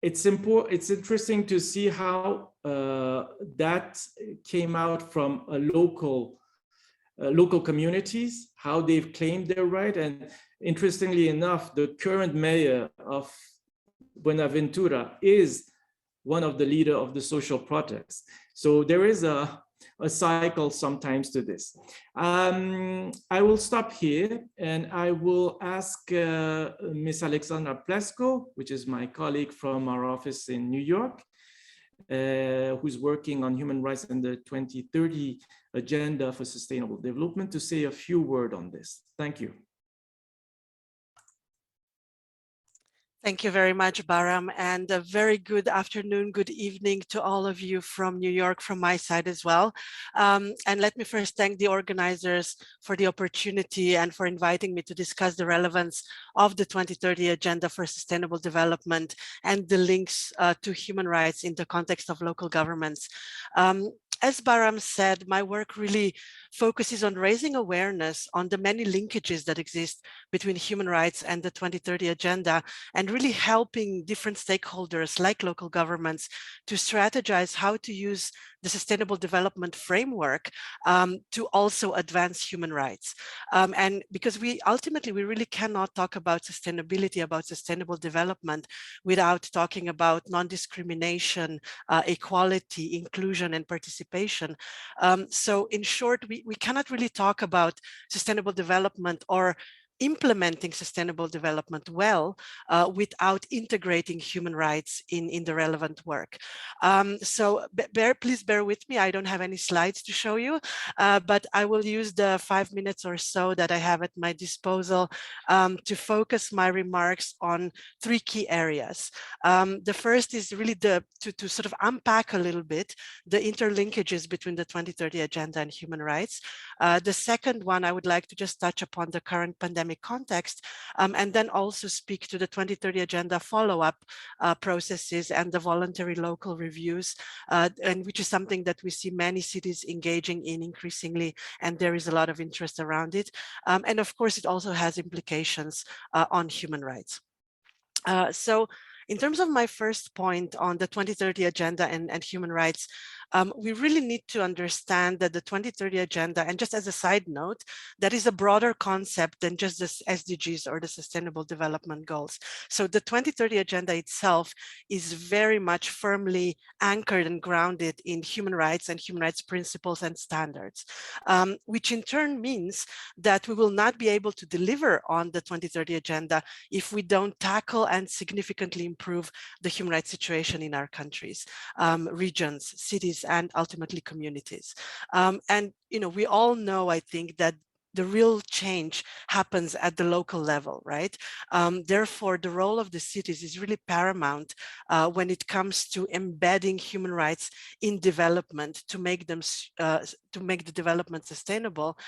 It's interesting to see how that came out from a local communities, how they've claimed their right. And interestingly enough, the current mayor of Buenaventura is one of the leaders of the social protests. So there is a cycle sometimes to this. I will stop here and I will ask Ms. Alexandra Plesko, which is my colleague from our office in New York, who's working on human rights and the 2030 Agenda for Sustainable Development, to say a few words on this. Thank you. Thank you very much, Baram, and a very good afternoon, good evening to all of you from New York, from my side as well. And let me first thank the organizers for the opportunity and for inviting me to discuss the relevance of the 2030 Agenda for Sustainable Development and the links to human rights in the context of local governments. As Baram said, my work really focuses on raising awareness on the many linkages that exist between human rights and the 2030 Agenda, and really helping different stakeholders like local governments to strategize how to use the Sustainable Development Framework to also advance human rights. And because we really cannot talk about sustainability, about sustainable development without talking about non-discrimination, equality, inclusion, and participation. So in short, we cannot really talk about sustainable development or implementing sustainable development well without integrating human rights in the relevant work. So please bear with me. I don't have any slides to show you, but I will use the 5 minutes or so that I have at my disposal to focus my remarks on 3 key areas. The first is really to sort of unpack a little bit the interlinkages between the 2030 Agenda and human rights. The second one, I would like to just touch upon the current pandemic context, and then also speak to the 2030 Agenda follow-up processes and the voluntary local reviews, and which is something that we see many cities engaging in increasingly, and there is a lot of interest around it. And of course, it also has implications on human rights. So in terms of my first point on the 2030 Agenda and human rights, we really need to understand that the 2030 Agenda, and just as a side note, that is a broader concept than just the SDGs or the Sustainable Development Goals. So the 2030 Agenda itself is very much firmly anchored and grounded in human rights and human rights principles and standards, which in turn means that we will not be able to deliver on the 2030 Agenda if we don't tackle and significantly improve the human rights situation in our countries, regions, cities, and ultimately communities. And we all know, I think, that the real change happens at the local level, right? Therefore, the role of the cities is really paramount when it comes to embedding human rights in development to make them to make the development sustainable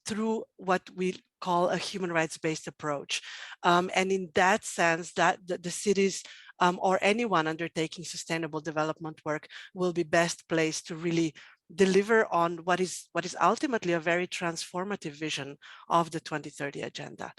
through what we call a human rights-based approach. And in that sense, that the cities or anyone undertaking sustainable development work will be best placed to really deliver on what is ultimately a very transformative vision of the 2030 Agenda.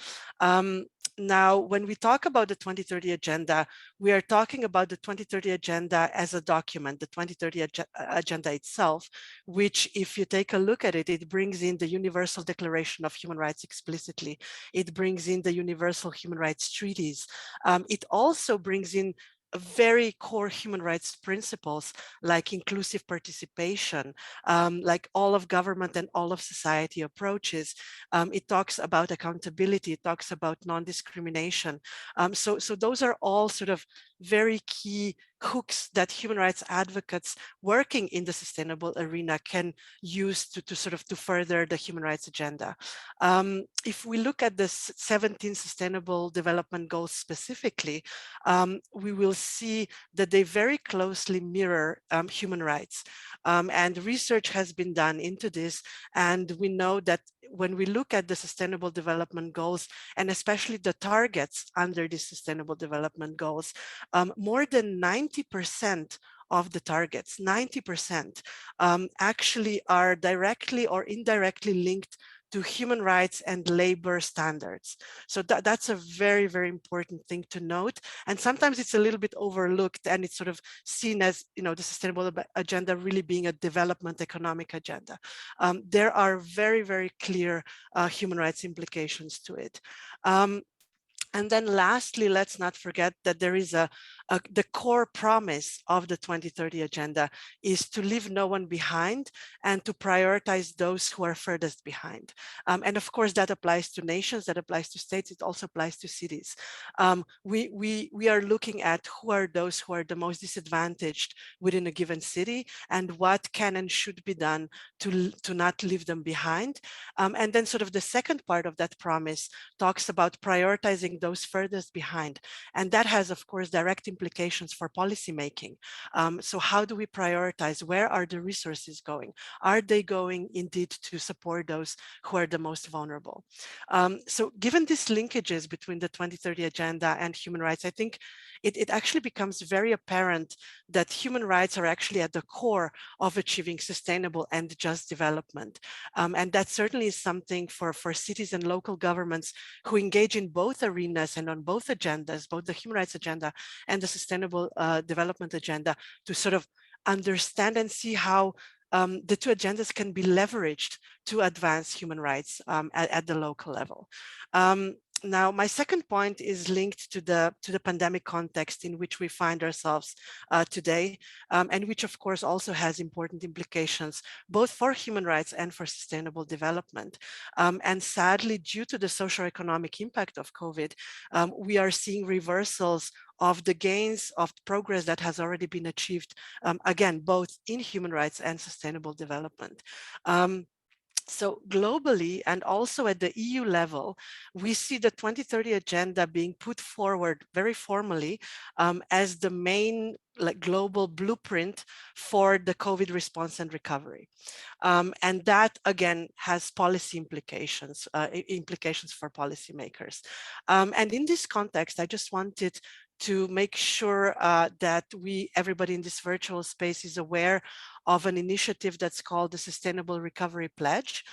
Now, when we talk about the 2030 Agenda, we are talking about the 2030 Agenda as a document, the 2030 Agenda itself, which, if you take a look at it, it brings in the Universal Declaration of Human Rights explicitly. It brings in the Universal Human Rights Treaties. It also brings in very core human rights principles like inclusive participation, like all of government and all of society approaches. It talks about accountability, it talks about non-discrimination. So those are all sort of very key hooks that human rights advocates working in the sustainable arena can use to further the human rights agenda. If we look at the 17 sustainable development goals specifically, we will see that they very closely mirror human rights. And research has been done into this. And we know that when we look at the sustainable development goals, and especially the targets under the sustainable development goals, more than 90% of the targets, 90%, actually are directly or indirectly linked to human rights and labor standards. So that's a very, very important thing to note. And sometimes it's a little bit overlooked, and it's sort of seen as, the sustainable agenda really being a development economic agenda. There are very, very clear human rights implications to it. And then lastly, let's not forget that there is the core promise of the 2030 agenda is to leave no one behind and to prioritize those who are furthest behind. And of course, that applies to nations, that applies to states, it also applies to cities. We are looking at who are those who are the most disadvantaged within a given city and what can and should be done to not leave them behind. And then sort of the second part of that promise talks about prioritizing those furthest behind. And that has, of course, direct implications for policymaking. So how do we prioritize? Where are the resources going? Are they going indeed to support those who are the most vulnerable? So given these linkages between the 2030 agenda and human rights, I think it actually becomes very apparent that human rights are actually at the core of achieving sustainable and just development. And that certainly is something for cities and local governments who engage in both arenas and on both agendas, both the human rights agenda and the sustainable development agenda, to sort of understand and see how the two agendas can be leveraged to advance human rights at the local level. Now, my second point is linked to the pandemic context in which we find ourselves today, and which of course also has important implications both for human rights and for sustainable development. And sadly, due to the socioeconomic impact of COVID, we are seeing reversals of the gains of progress that has already been achieved, again, both in human rights and sustainable development. So globally and also at the EU level, we see the 2030 agenda being put forward very formally as the main global blueprint for the COVID response and recovery. And that again has policy implications, implications for policymakers. And in this context, I just wanted to make sure that everybody in this virtual space is aware of an initiative that's called the Sustainable Recovery Pledge.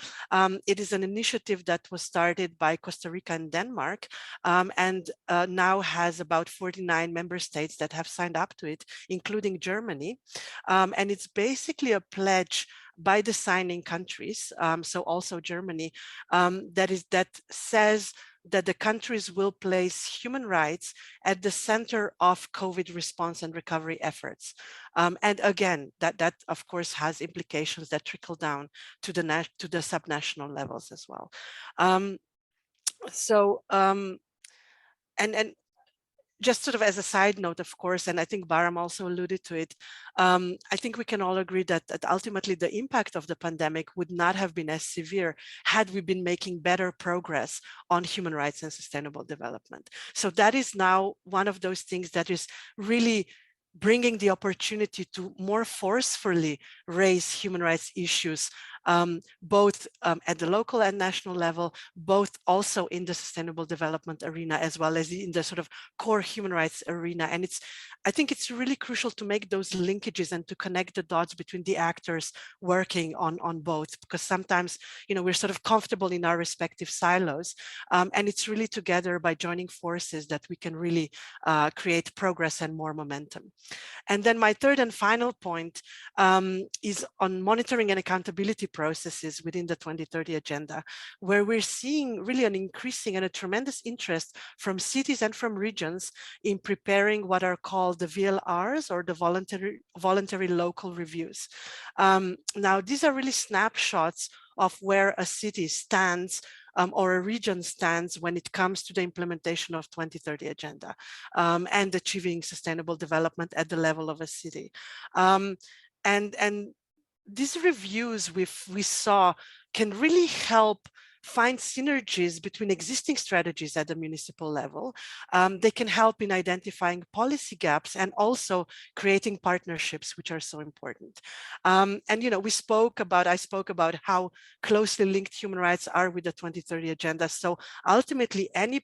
It is an initiative that was started by Costa Rica and Denmark, and now has about 49 member states that have signed up to it, including Germany. And it's basically a pledge by the signing countries, so also Germany, that says that the countries will place human rights at the center of COVID response and recovery efforts. And again, that of course has implications that trickle down to the subnational levels as well. And just sort of as a side note, of course, and I think Baram also alluded to it, I think we can all agree that ultimately the impact of the pandemic would not have been as severe had we been making better progress on human rights and sustainable development. So that is now one of those things that is really bringing the opportunity to more forcefully raise human rights issues, both at the local and national level, both also in the sustainable development arena, as well as in the sort of core human rights arena. And I think it's really crucial to make those linkages and to connect the dots between the actors working on both, because sometimes, we're sort of comfortable in our respective silos. And it's really together by joining forces that we can really create progress and more momentum. And then my third and final point is on monitoring and accountability processes within the 2030 agenda, where we're seeing really an increasing and a tremendous interest from cities and from regions in preparing what are called the VLRs, or the voluntary local reviews. Now, these are really snapshots of where a city stands or a region stands when it comes to the implementation of 2030 agenda and achieving sustainable development at the level of a city. And these reviews we saw can really help find synergies between existing strategies at the municipal level. They can help in identifying policy gaps and also creating partnerships, which are so important. And I spoke about how closely linked human rights are with the 2030 agenda. So ultimately, any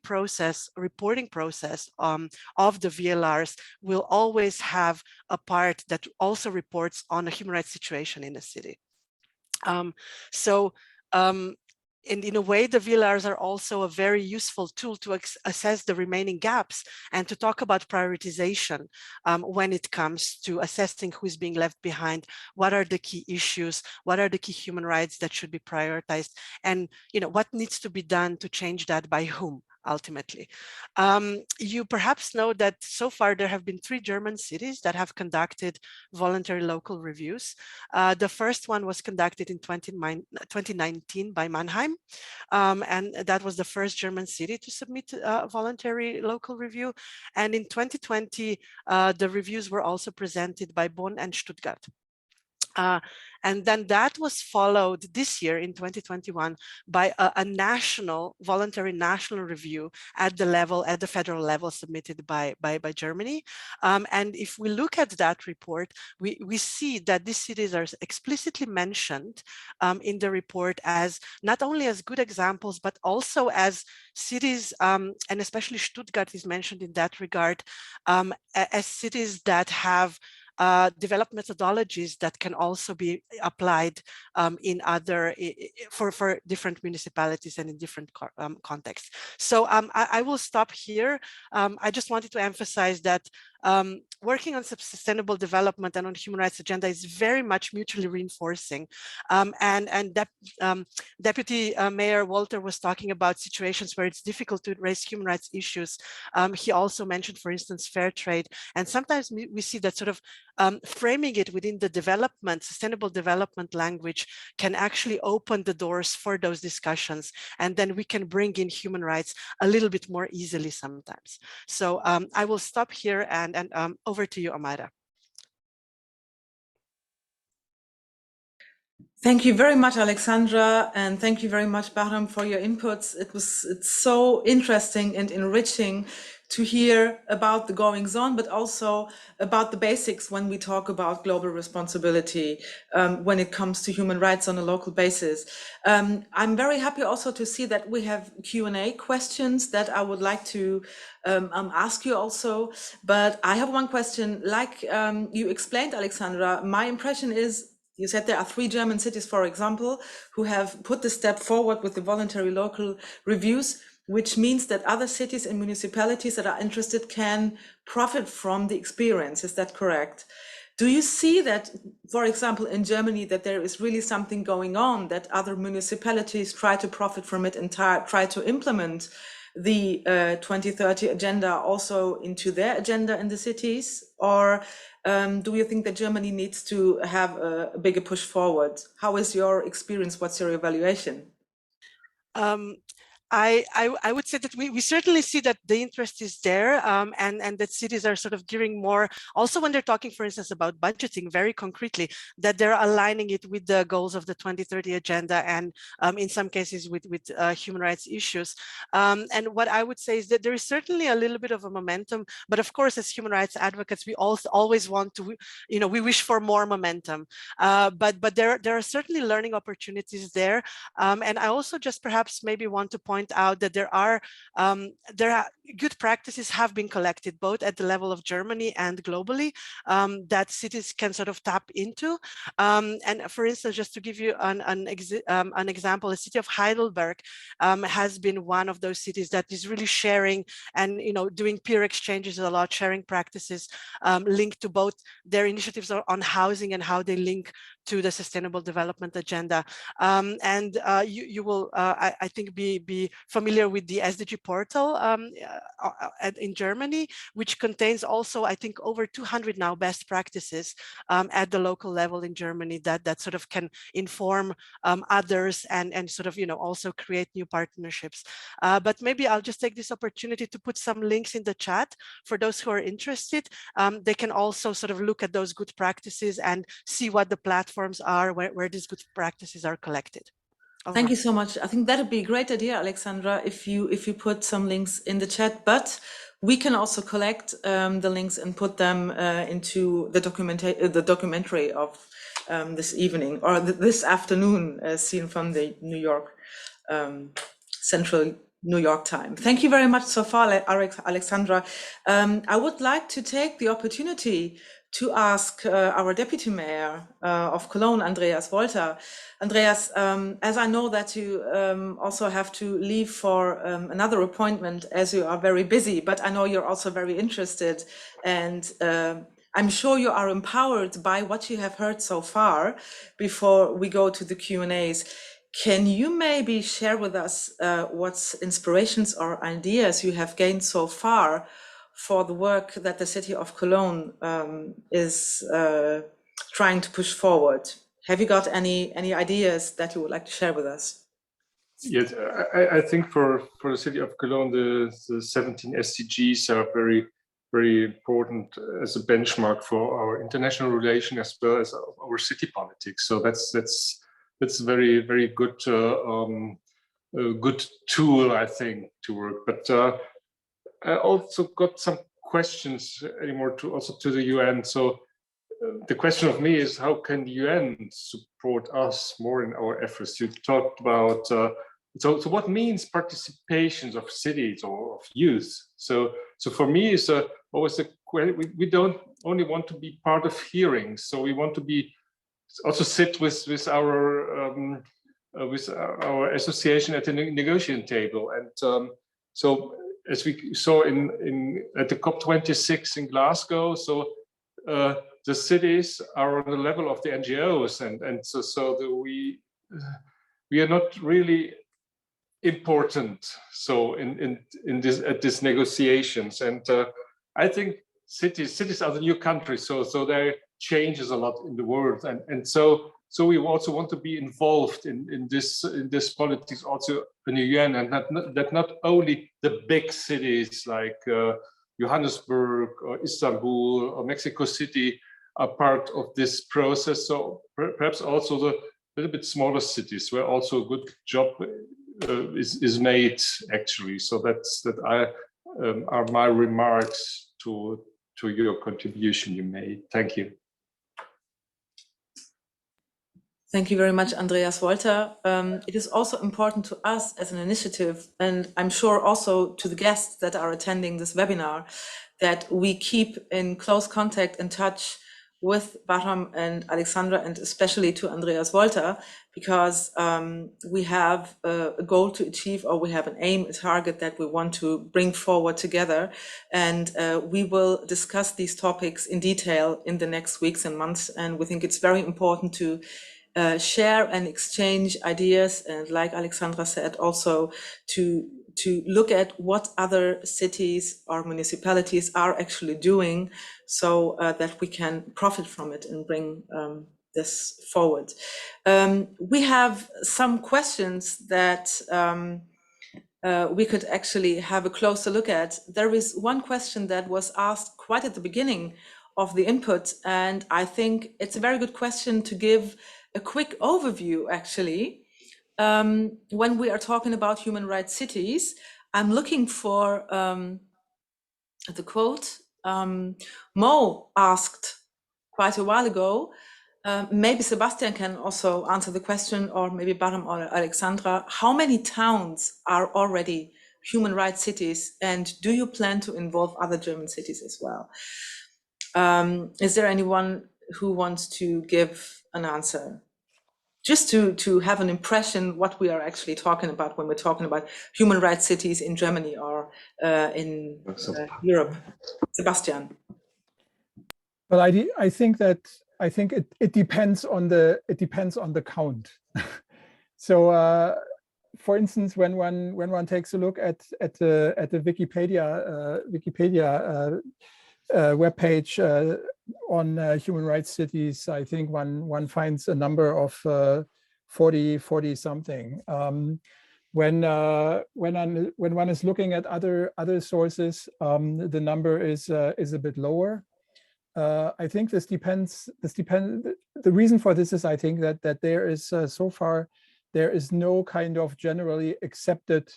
reporting process of the VLRs will always have a part that also reports on a human rights situation in a city. And in a way, the VLRs are also a very useful tool to assess the remaining gaps and to talk about prioritization when it comes to assessing who is being left behind, what are the key issues, what are the key human rights that should be prioritized, and what needs to be done to change that by whom. Ultimately, you perhaps know that so far there have been 3 German cities that have conducted voluntary local reviews. The first one was conducted in 2019 by Mannheim, and that was the first German city to submit a voluntary local review. And in 2020, the reviews were also presented by Bonn and Stuttgart. And then that was followed this year in 2021 by a voluntary national review at the federal level submitted by Germany. And if we look at that report, we see that these cities are explicitly mentioned in the report as not only as good examples, but also as cities, and especially Stuttgart is mentioned in that regard, as cities that have developed methodologies that can also be applied for different municipalities and in different contexts. So I will stop here. I just wanted to emphasize that working on sustainable development and on human rights agenda is very much mutually reinforcing. Deputy Mayor Walter was talking about situations where it's difficult to raise human rights issues. He also mentioned, for instance, fair trade. And sometimes we see that sort of framing it within the sustainable development language can actually open the doors for those discussions. And then we can bring in human rights a little bit more easily sometimes. So I will stop here and over to you, Amara. Thank you very much, Alexandra, and thank you very much, Bahram, for your inputs. It's so interesting and enriching to hear about the goings on, but also about the basics when we talk about global responsibility when it comes to human rights on a local basis. I'm very happy also to see that we have Q&A questions that I would like to ask you also. But I have one question. Like you explained, Alexandra, my impression is, you said there are 3 German cities, for example, who have put the step forward with the voluntary local reviews, which means that other cities and municipalities that are interested can profit from the experience. Is that correct? Do you see that, for example, in Germany, that there is really something going on, that other municipalities try to profit from it and try to implement the 2030 agenda also into their agenda in the cities? Or do you think that Germany needs to have a bigger push forward? How is your experience? What's your evaluation? I would say that we certainly see that the interest is there, and that cities are sort of gearing more, also when they're talking, for instance, about budgeting very concretely, that they're aligning it with the goals of the 2030 agenda and in some cases with human rights issues. And what I would say is that there is certainly a little bit of a momentum, but of course, as human rights advocates, we also always want to, we wish for more momentum. But there are certainly learning opportunities there. And I also just perhaps maybe want to point out that there are good practices have been collected both at the level of Germany and globally that cities can sort of tap into. And for instance, just to give you an example, the city of Heidelberg has been one of those cities that is really sharing and doing peer exchanges a lot, sharing practices linked to both their initiatives on housing and how they link to the Sustainable Development Agenda. You will, I think, be familiar with the SDG portal in Germany, which contains also, I think, over 200 now best practices at the local level in Germany that sort of can inform others and sort of, also create new partnerships. But maybe I'll just take this opportunity to put some links in the chat for those who are interested. They can also sort of look at those good practices and see what the platforms are where these good practices are collected. Over. Thank you so much. I think that would be a great idea, Alexandra, if you put some links in the chat, but we can also collect the links and put them into the documentary of this evening or this afternoon, seen from the New York Central New York time. Thank you very much so far, Alexandra. I would like to take the opportunity to ask our Deputy Mayor of Cologne, Andreas Wolter. Andreas, as I know that you also have to leave for another appointment as you are very busy, but I know you're also very interested, and I'm sure you are empowered by what you have heard so far before we go to the Q&As. Can you maybe share with us what inspirations or ideas you have gained so far for the work that the city of Cologne is trying to push forward? Have you got any ideas that you would like to share with us? Yes, I think for the city of Cologne, the 17 SDGs are very, very important as a benchmark for our international relation as well as our city politics. So that's a very, very good good tool, I think, to work. But I also got some questions anymore to the UN. So the question of me is, how can the UN support us more in our efforts? You talked about so what means participation of cities or of youth? So for me, it's always we don't only want to be part of hearings. So we want to be also sit with our association at the negotiating table. And so as we saw at the COP26 in Glasgow, so the cities are on the level of the NGOs, and so we are not really important. So in this at these negotiations, and I think cities are the new countries. So there changes a lot in the world, and so we also want to be involved in this politics also in the UN, and that not only the big cities like Johannesburg or Istanbul or Mexico City are part of this process. So perhaps also the little bit smaller cities where also a good job is made actually. So that are my remarks to your contribution you made. Thank you. Thank you very much, Andreas Wolter. It is also important to us as an initiative, and I'm sure also to the guests that are attending this webinar, that we keep in close contact and touch with Bahram and Alexandra, and especially to Andreas Wolter, because we have a goal to achieve, or we have an aim, a target that we want to bring forward together. And we will discuss these topics in detail in the next weeks and months. And we think it's very important to share and exchange ideas, and like Alexandra said, also to look at what other cities or municipalities are actually doing, so that we can profit from it and bring this forward. We have some questions that we could actually have a closer look at. There is one question that was asked quite at the beginning of the input, and I think it's a very good question to give a quick overview, actually. When we are talking about human rights cities, I'm looking for the quote. Mo asked quite a while ago, maybe Sebastian can also answer the question, or maybe Bahram or Alexandra, how many towns are already human rights cities, and do you plan to involve other German cities as well? Is there anyone who wants to give an answer? Just to have an impression what we are actually talking about when we're talking about human rights cities in Germany or in Europe. Sebastian. Well, I think that I think it depends on the count. So for instance, when one takes a look at the Wikipedia webpage on human rights cities, I think one finds a number of 40 something. When one is looking at other sources, the number is a bit lower. I think this depends. The reason for this is, I think, that there is so far there is no kind of generally accepted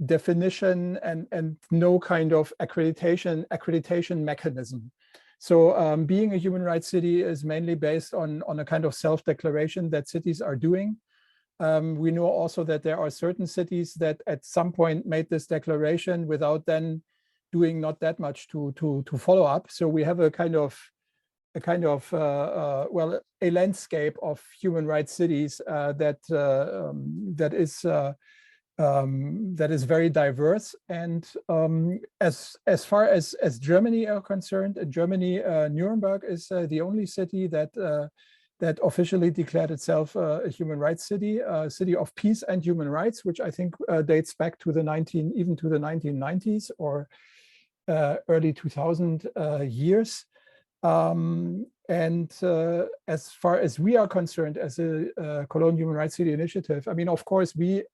definition and no kind of accreditation mechanism. So being a human rights city is mainly based on a kind of self-declaration that cities are doing. We know also that there are certain cities that at some point made this declaration without then doing not that much to follow up. So we have a landscape of human rights cities that is very diverse. And as far as Germany are concerned, in Germany, Nuremberg is the only city that officially declared itself a human rights city, a city of peace and human rights, which I think dates back to the 1990s or early 2000 years. As far as we are concerned, as a Cologne Human Rights City Initiative, I mean, of course, we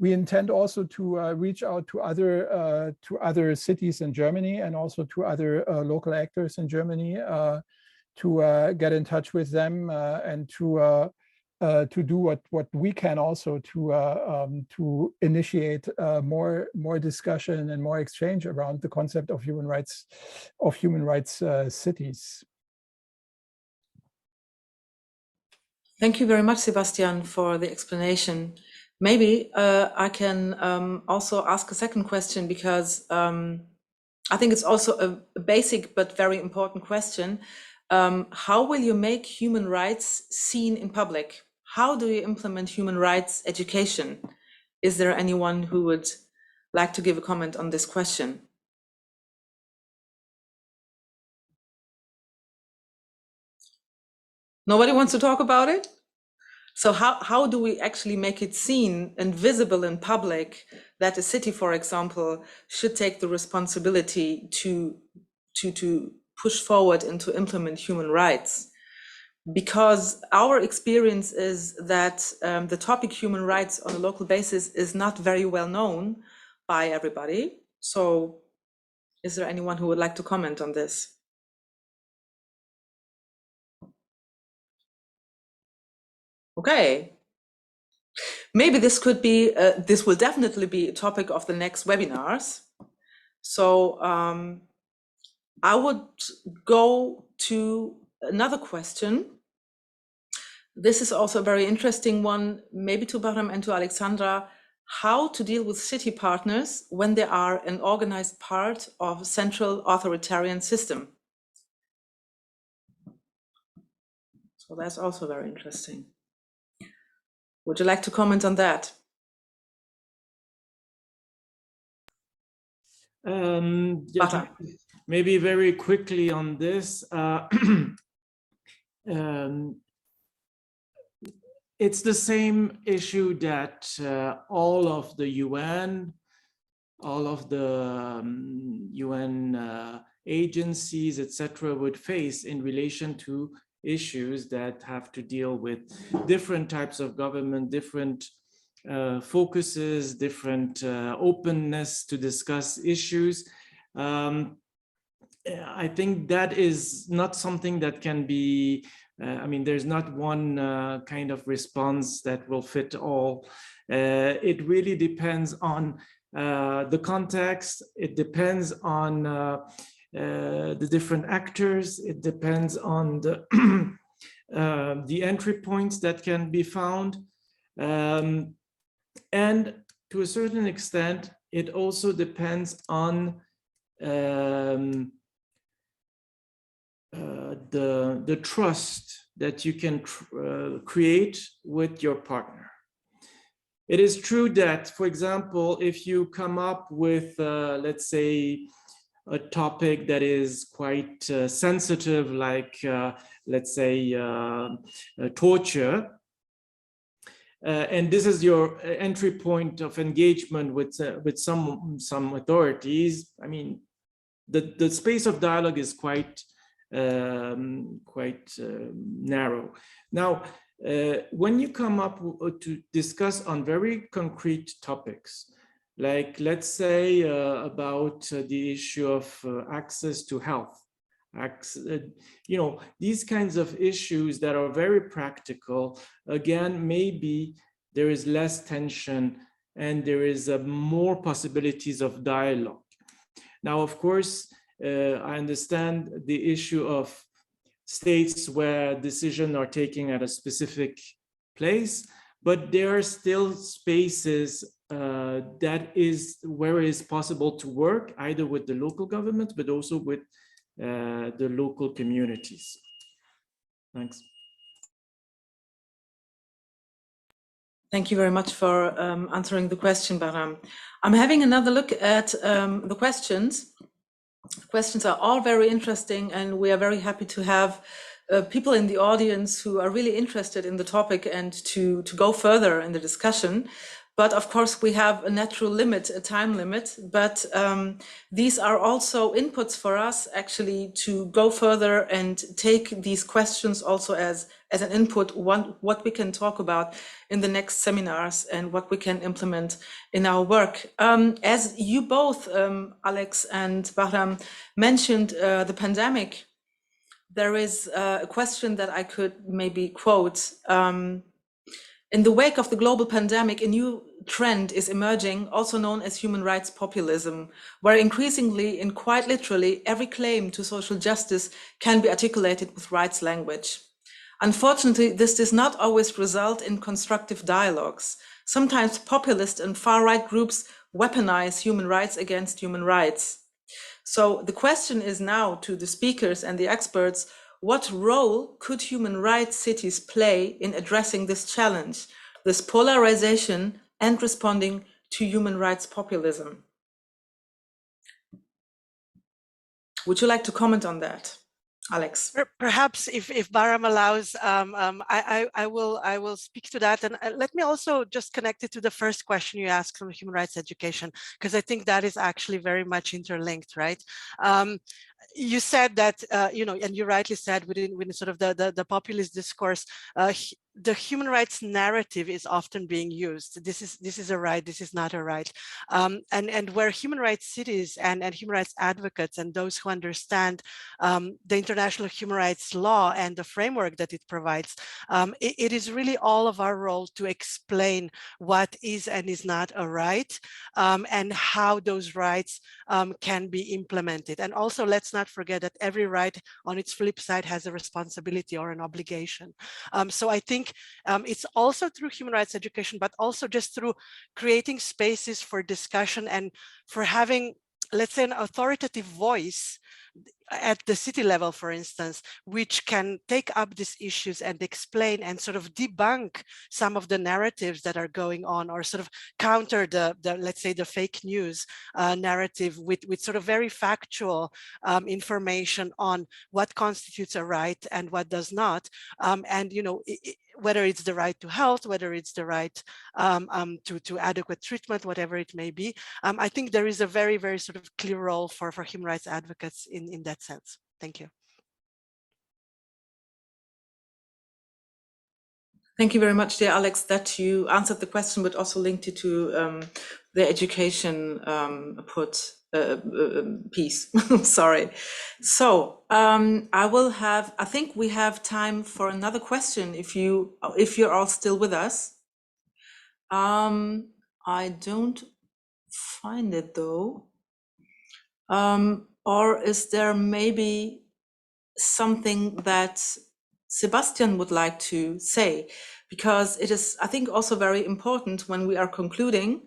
intend also to reach out to other cities in Germany and also to other local actors in Germany to get in touch with them and to do what we can also to initiate more discussion and more exchange around the concept of human rights cities. Thank you very much, Sebastian, for the explanation. Maybe I can also ask a second question, because I think it's also a basic but very important question. How will you make human rights seen in public? How do you implement human rights education? Is there anyone who would like to give a comment on this question? Nobody wants to talk about it? So how do we actually make it seen and visible in public that a city, for example, should take the responsibility to push forward and to implement human rights? Because our experience is that the topic human rights on a local basis is not very well known by everybody. So is there anyone who would like to comment on this? Okay. Maybe this could be, this will definitely be a topic of the next webinars. So I would go to another question. This is also a very interesting one, maybe to Bahram and to Alexandra, how to deal with city partners when they are an organized part of a central authoritarian system. So that's also very interesting. Would you like to comment on that? Yeah, maybe very quickly on this. It's the same issue that all of the UN, all of the UN agencies, etc., would face in relation to issues that have to deal with different types of government, different focuses, different openness to discuss issues. I think that is not something that can be, I mean, there's not one kind of response that will fit all. It really depends on the context. It depends on the different actors. It depends on the entry points that can be found. And to a certain extent, it also depends on the trust that you can create with your partner. It is true that, for example, if you come up with, let's say, a topic that is quite sensitive, like let's say torture. And this is your entry point of engagement with some authorities. I mean, the space of dialogue is quite narrow. Now, when you come up to discuss on very concrete topics, like let's say about the issue of access to health, you know, these kinds of issues that are very practical, again, maybe there is less tension and there is more possibilities of dialogue. Now, of course, I understand the issue of states where decisions are taken at a specific place, but there are still spaces that is where it is possible to work either with the local government, but also with the local communities. Thanks. Thank you very much for answering the question, Bahram. I'm having another look at the questions. The questions are all very interesting, and we are very happy to have people in the audience who are really interested in the topic and to go further in the discussion. But of course, we have a natural limit, a time limit, but these are also inputs for us actually to go further and take these questions also as an input, what we can talk about in the next seminars and what we can implement in our work. As you both, Alex and Bahram, mentioned the pandemic, there is a question that I could maybe quote. In the wake of the global pandemic, a new trend is emerging, also known as human rights populism, where increasingly and quite literally every claim to social justice can be articulated with rights language. Unfortunately, this does not always result in constructive dialogues. Sometimes populist and far-right groups weaponize human rights against human rights. So the question is now to the speakers and the experts, what role could human rights cities play in addressing this challenge, this polarization, and responding to human rights populism? Would you like to comment on that, Alex? Perhaps if Bahram allows, I will speak to that. And let me also just connect it to the first question you asked on human rights education, because I think that is actually very much interlinked, right? You said that, you know, and you rightly said within sort of the populist discourse, the human rights narrative is often being used. This is a right, this is not a right. And where human rights cities and human rights advocates and those who understand the international human rights law and the framework that it provides, it is really all of our role to explain what is and is not a right, and how those rights can be implemented. And also, let's not forget that every right on its flip side has a responsibility or an obligation. So I think it's also through human rights education, but also just through creating spaces for discussion and for having, let's say, an authoritative voice at the city level, for instance, which can take up these issues and explain and sort of debunk some of the narratives that are going on, or sort of counter the let's say, the fake news narrative with sort of very factual information on what constitutes a right and what does not. And, you know, whether it's the right to health, whether it's the right to adequate treatment, whatever it may be. I think there is a very, very sort of clear role for human rights advocates in that sense. Thank you. Thank you very much, dear Alex, that you answered the question, but also linked it to the education piece. Sorry. So I think we have time for another question if you're all still with us. I don't find it though. Or is there maybe something that Sebastian would like to say? Because it is, I think, also very important when we are concluding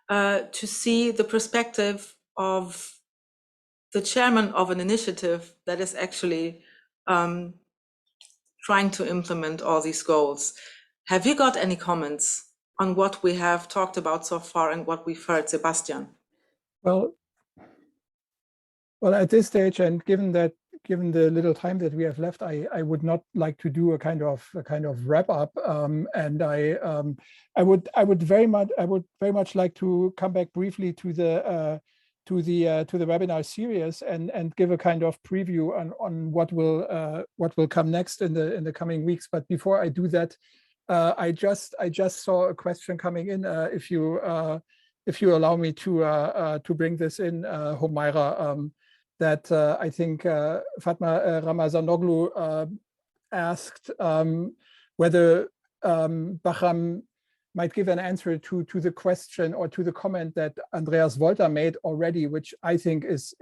to see the perspective of the chairman of an initiative that is actually trying to implement all these goals. Have you got any comments on what we have talked about so far and what we've heard, Sebastian? Well, Well, at this stage, and given the little time that we have left, I would not like to do a kind of wrap up, and I would very much like to come back briefly to the webinar series and give a kind of preview on what will come next in the coming weeks. But before I do that, I just saw a question coming in. If you allow me to bring this in, Humaira, that I think Fatma Ramazanoglu asked whether Bahram might give an answer to the question or to the comment that Andreas Wolter made already, which I think is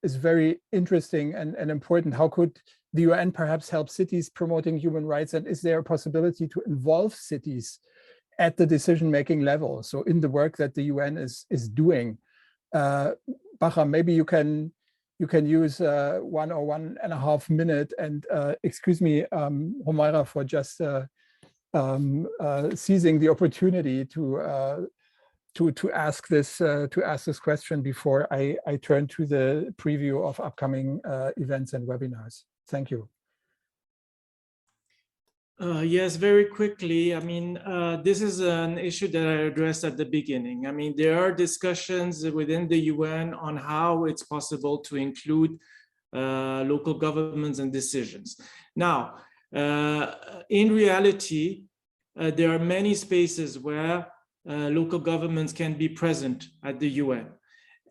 very interesting and important. How could the UN perhaps help cities promoting human rights, and is there a possibility to involve cities at the decision-making level, so in the work that the UN is doing? Bahram, maybe you can use 1 or 1.5 minutes, and excuse me, Humaira, for just seizing the opportunity to ask this question before I turn to the preview of upcoming events and webinars. Thank you. Yes, very quickly. I mean, this is an issue that I addressed at the beginning. I mean, there are discussions within the UN on how it's possible to include local governments and decisions. Now, in reality, there are many spaces where local governments can be present at the UN,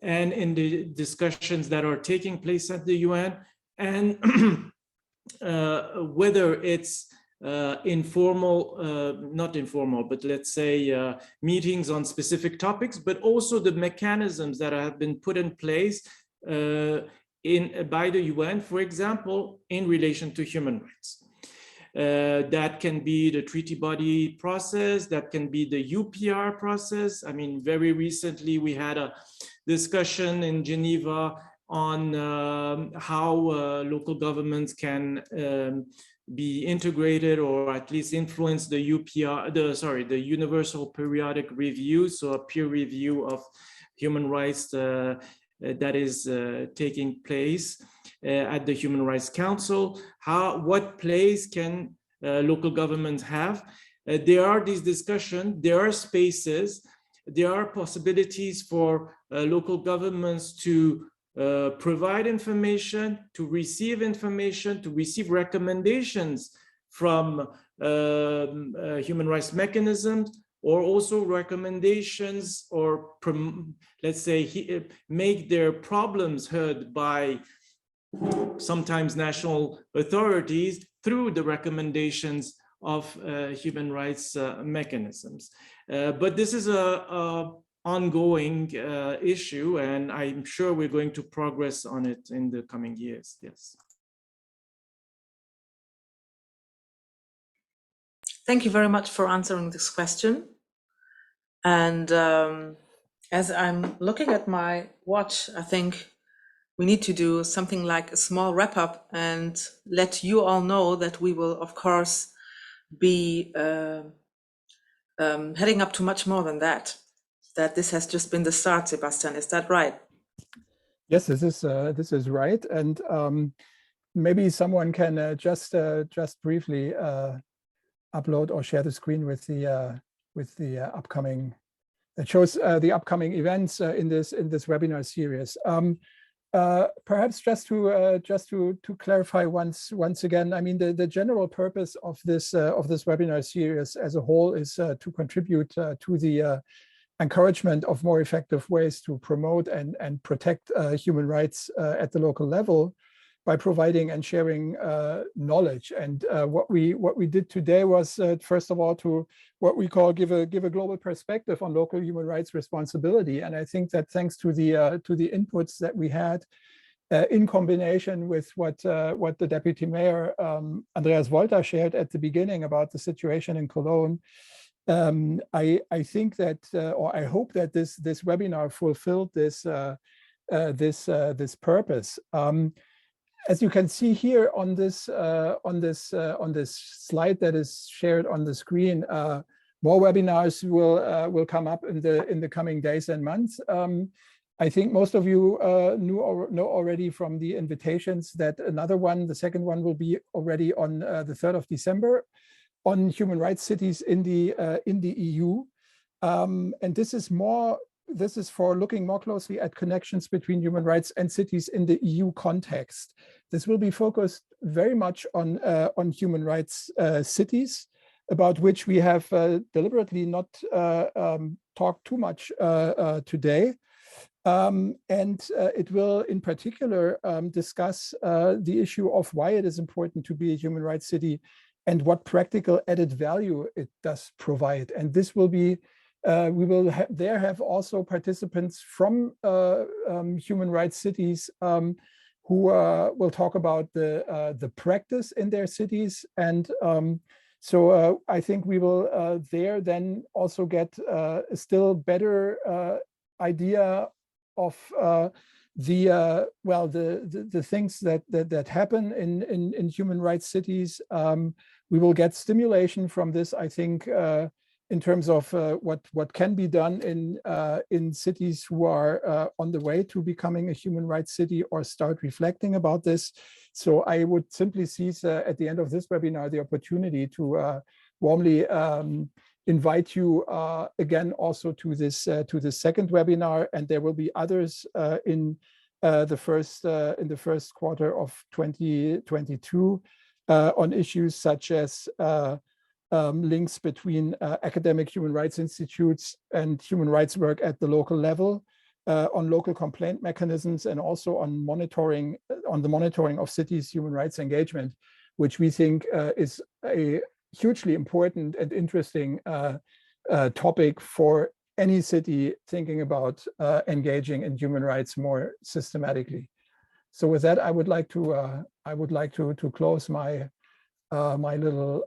and in the discussions that are taking place at the UN, and whether it's informal, not informal, but let's say meetings on specific topics, but also the mechanisms that have been put in place by the UN, for example, in relation to human rights. That can be the treaty body process, that can be the UPR process. I mean, very recently we had a discussion in Geneva on how local governments can be integrated or at least influence the UPR, the Universal Periodic Review, so a peer review of human rights that is taking place at the Human Rights Council. What place can local governments have? There are these discussions, there are spaces, there are possibilities for local governments to provide information, to receive recommendations from human rights mechanisms, or also recommendations, or let's say make their problems heard by sometimes national authorities through the recommendations of human rights mechanisms. But this is a ongoing issue, and I'm sure we're going to progress on it in the coming years. Yes. Thank you very much for answering this question. And as I'm looking at my watch, I think we need to do something like a small wrap up and let you all know that we will, of course, be heading up to much more than that. That this has just been the start, Sebastian. Is that right? Yes, this is right. And maybe someone can just briefly upload or share the screen with the upcoming, that shows the upcoming events in this webinar series. Perhaps just to clarify once again, I mean, the general purpose of this webinar series as a whole is to contribute to the encouragement of more effective ways to promote and protect human rights at the local level by providing and sharing knowledge. And what we did today was first of all to what we call give a global perspective on local human rights responsibility. And I think that thanks to the inputs that we had in combination with what the Deputy Mayor Andreas Wolter shared at the beginning about the situation in Cologne, I think that, or I hope that this webinar fulfilled this purpose. As you can see here on this slide that is shared on the screen, more webinars will come up in the coming days and months. I think most of you know already from the invitations that another one, the second one, will be already on the 3rd of December on human rights cities in the EU. And this is for looking more closely at connections between human rights and cities in the EU context. This will be focused very much on human rights cities, about which we have deliberately not talked too much today. And it will in particular discuss the issue of why it is important to be a human rights city and what practical added value it does provide. And this will be, we will have also participants from human rights cities who will talk about the practice in their cities. And so I think we will there then also get a still better idea of the things that happen in human rights cities. We will get stimulation from this, I think, in terms of what can be done in cities who are on the way to becoming a human rights city or start reflecting about this. So I would simply seize at the end of this webinar the opportunity to warmly invite you again also to this second webinar, and there will be others in the first quarter of 2022 on issues such as links between academic human rights institutes and human rights work at the local level, on local complaint mechanisms, and also on the monitoring of cities' human rights engagement, which we think is a hugely important and interesting topic for any city thinking about engaging in human rights more systematically. So with that, I would like to close my my little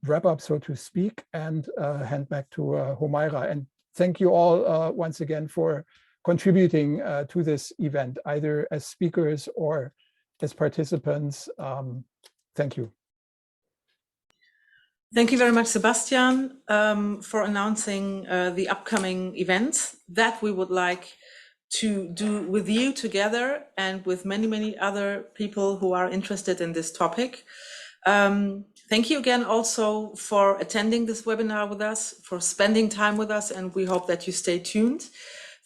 wrap up, so to speak, and hand back to Humaira. And thank you all once again for contributing to this event, either as speakers or as participants. Thank you. Thank you very much, Sebastian, for announcing the upcoming events that we would like to do with you together and with many, many other people who are interested in this topic. Thank you again also for attending this webinar with us, for spending time with us, and we hope that you stay tuned.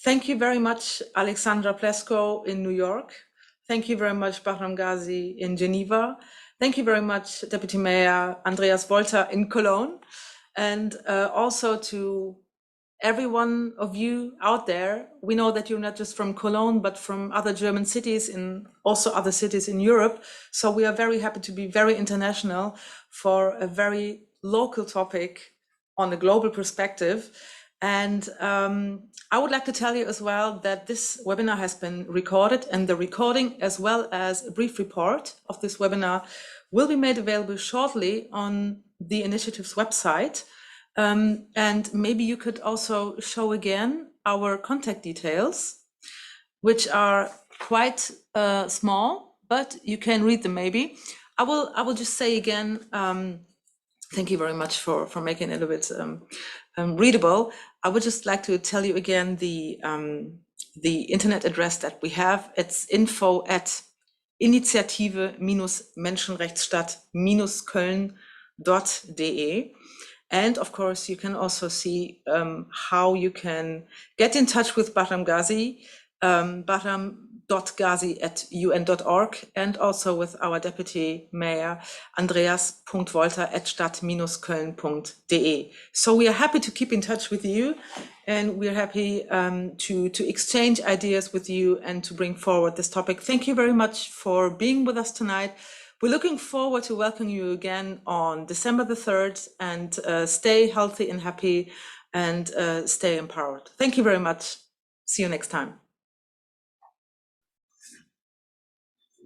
Thank you very much, Alexandra Plesko in New York. Thank you very much, Bahram Ghazi in Geneva. Thank you very much, Deputy Mayor Andreas Wolter in Cologne. And also to every one of you out there. We know that you're not just from Cologne, but from other German cities and also other cities in Europe. So we are very happy to be very international for a very local topic on a global perspective. And I would like to tell you as well that this webinar has been recorded, and the recording as well as a brief report of this webinar will be made available shortly on the initiative's website. And maybe you could also show again our contact details, which are quite small, but you can read them maybe. I will just say again, thank you very much for making it a bit readable. I would just like to tell you again the internet address that we have. It's info@initiative-menschenrechtsstadt-köln.de. And of course, you can also see how you can get in touch with Bahram Ghazi, bahram.ghazi@un.org, and also with our Deputy Mayor, andreas.wolter@stadt-köln.de. So we are happy to keep in touch with you, and we're happy to exchange ideas with you and to bring forward this topic. Thank you very much for being with us tonight. We're looking forward to welcoming you again on December the 3rd, and stay healthy and happy and stay empowered. Thank you very much. See you next time.